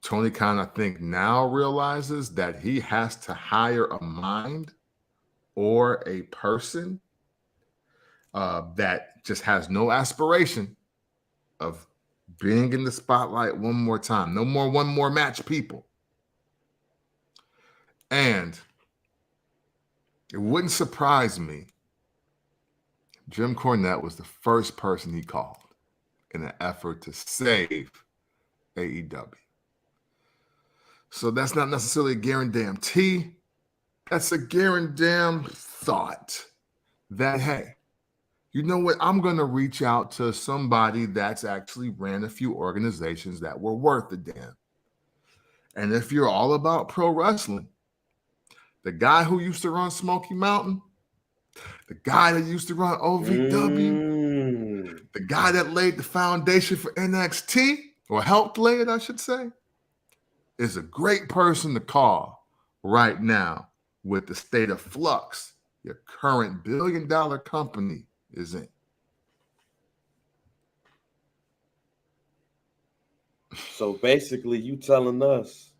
Tony Khan, I think, now realizes that he has to hire a mind or a person that just has no aspiration of being in the spotlight one more time. No more one more match people. And it wouldn't surprise me. Jim Cornette was the first person he called in an effort to save AEW. So that's not necessarily a guarantee. That's a guaranteed thought that, hey, you know what? I'm going to reach out to somebody that's actually ran a few organizations that were worth a damn. And if you're all about pro wrestling, the guy who used to run Smoky Mountain, the guy that used to run OVW, the guy that laid the foundation for NXT, or helped lay it, I should say, is a great person to call right now with the state of flux your current billion-dollar company is in. So basically, you telling us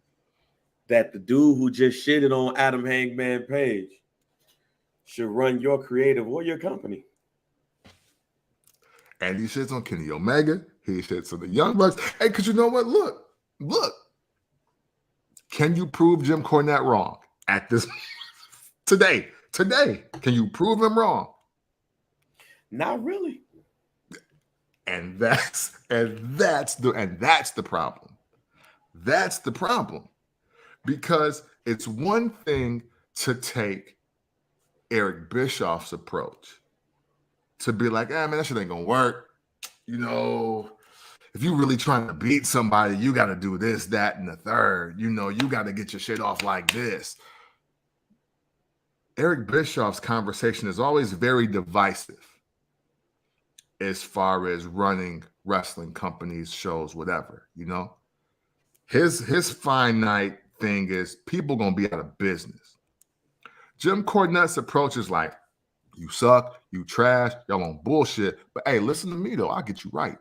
that the dude who just shitted on Adam Hangman Page should run your creative or your company. And he shits on Kenny Omega. He shits on the Young Bucks. Hey, because you know what? Look. Can you prove Jim Cornette wrong at this today? Can you prove him wrong? Not really. And that's the problem. That's the problem. Because it's one thing to take Eric Bischoff's approach to be like, man, that shit ain't gonna work. If you really trying to beat somebody, you got to do this, that, and the third. You got to get your shit off like this. Eric Bischoff's conversation is always very divisive as far as running wrestling companies, shows, whatever, His finite thing is people going to be out of business. Jim Cornette's approach is like, you suck, you trash, y'all on bullshit. But hey, listen to me though, I'll get you right.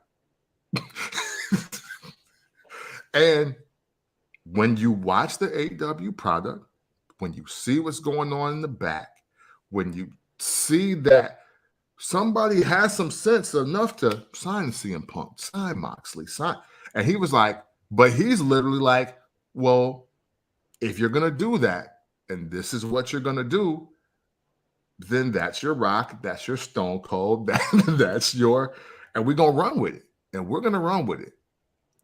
And when you watch the AEW product, when you see what's going on in the back, when you see that somebody has some sense enough to sign CM Punk, sign Moxley, and he was like, but he's literally like, well, if you're going to do that, and this is what you're going to do, then that's your Rock, that's your Stone Cold, that's your, and we're going to run with it. And we're going to run with it.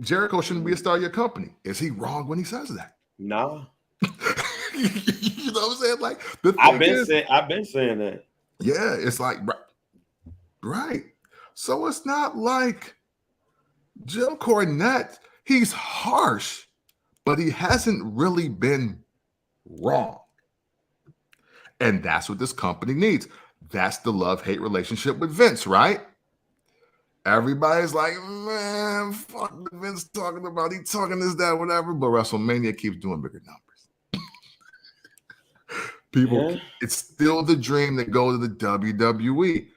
Jericho shouldn't be a star of your company. Is he wrong when he says that? No. You know what I'm saying? Like, I've been saying that. Yeah, it's like, right. So it's not like Jim Cornette, he's harsh, but he hasn't really been wrong. And that's what this company needs. That's the love-hate relationship with Vince, right? Everybody's like, man, fuck the Vince talking about. He talking this, that, whatever. But WrestleMania keeps doing bigger numbers. People, It's still the dream to go to the WWE.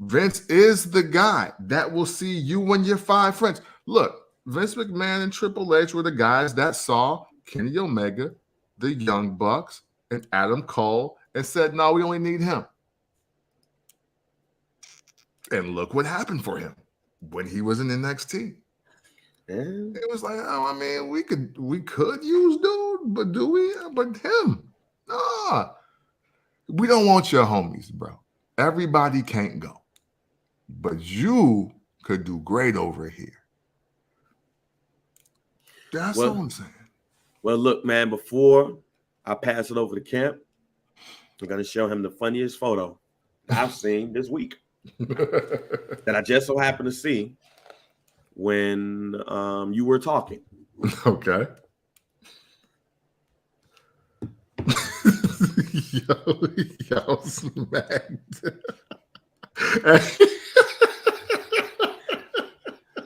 Vince is the guy that will see you and your 5 friends. Look, Vince McMahon and Triple H were the guys that saw Kenny Omega, the Young Bucks, and Adam Cole and said, no, we only need him. And look what happened for him when he was in NXT. It was like, oh, I mean, we could use dude, but do we? But him, nah. We don't want your homies, bro. Everybody can't go. But you could do great over here. That's all I'm saying. Well, look, man, before I pass it over to Camp, I'm going to show him the funniest photo I've seen this week that I just so happened to see when you were talking. Okay. Yo, smacked.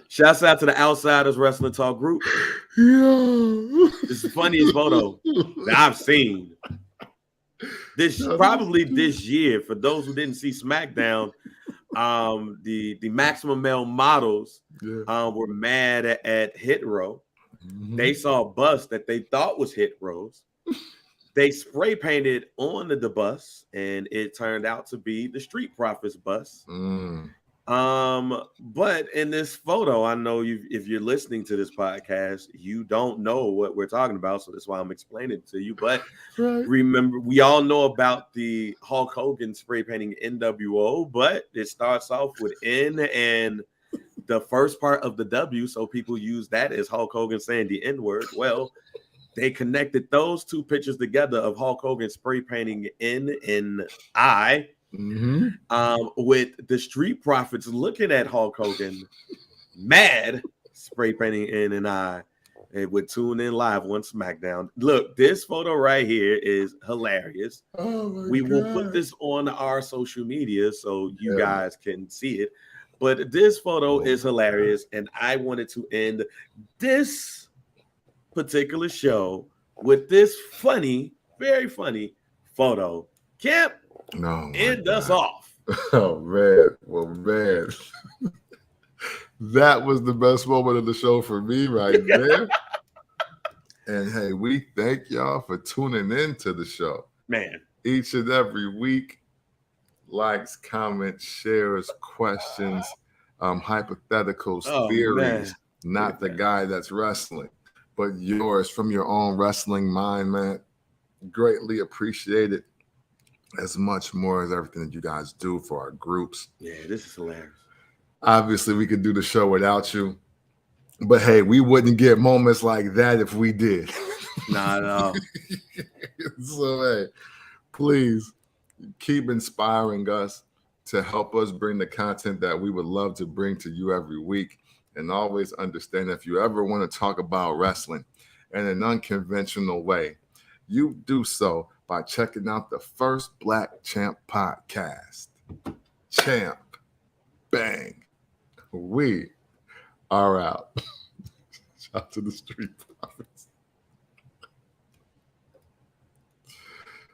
Shouts out to the Outsiders Wrestling Talk group. Yo. This is the funniest photo that I've seen. This year, for those who didn't see Smackdown, the Maximum Male models were mad at Hit Row. Mm-hmm. They saw a bus that they thought was Hit Row's. They spray painted on the bus, and it turned out to be the Street Profits bus. Mm. But in this photo, I know if you're listening to this podcast, you don't know what we're talking about, so that's why I'm explaining it to you. But remember, we all know about the Hulk Hogan spray painting NWO, but it starts off with N and the first part of the W, so people use that as Hulk Hogan saying the N-word. Well, they connected those two pictures together of Hulk Hogan spray painting N and I. Mm-hmm. With the Street Profits looking at Hulk Hogan, mad, spray painting in and I, and would tune in live on SmackDown. Look, this photo right here is hilarious. We will put this on our social media so you guys can see it. But this photo is hilarious, and I wanted to end this particular show with this funny, very funny photo. Camp. End us off. Oh man, well man, that was the best moment of the show for me right there. And hey, we thank y'all for tuning in to the show, man. Each and every week, likes, comments, shares, questions, hypotheticals, theories. Man. Not the guy that's wrestling, but yours from your own wrestling mind, man. Greatly appreciate it. As much more as everything that you guys do for our groups. Yeah, this is hilarious. Obviously, we could do the show without you. But hey, we wouldn't get moments like that if we did. Not at all. So, hey, please keep inspiring us to help us bring the content that we would love to bring to you every week. And always understand, if you ever want to talk about wrestling in an unconventional way, you do so by checking out the First Black Champ podcast. Champ. Bang. We are out. Shout out to the Street Profits.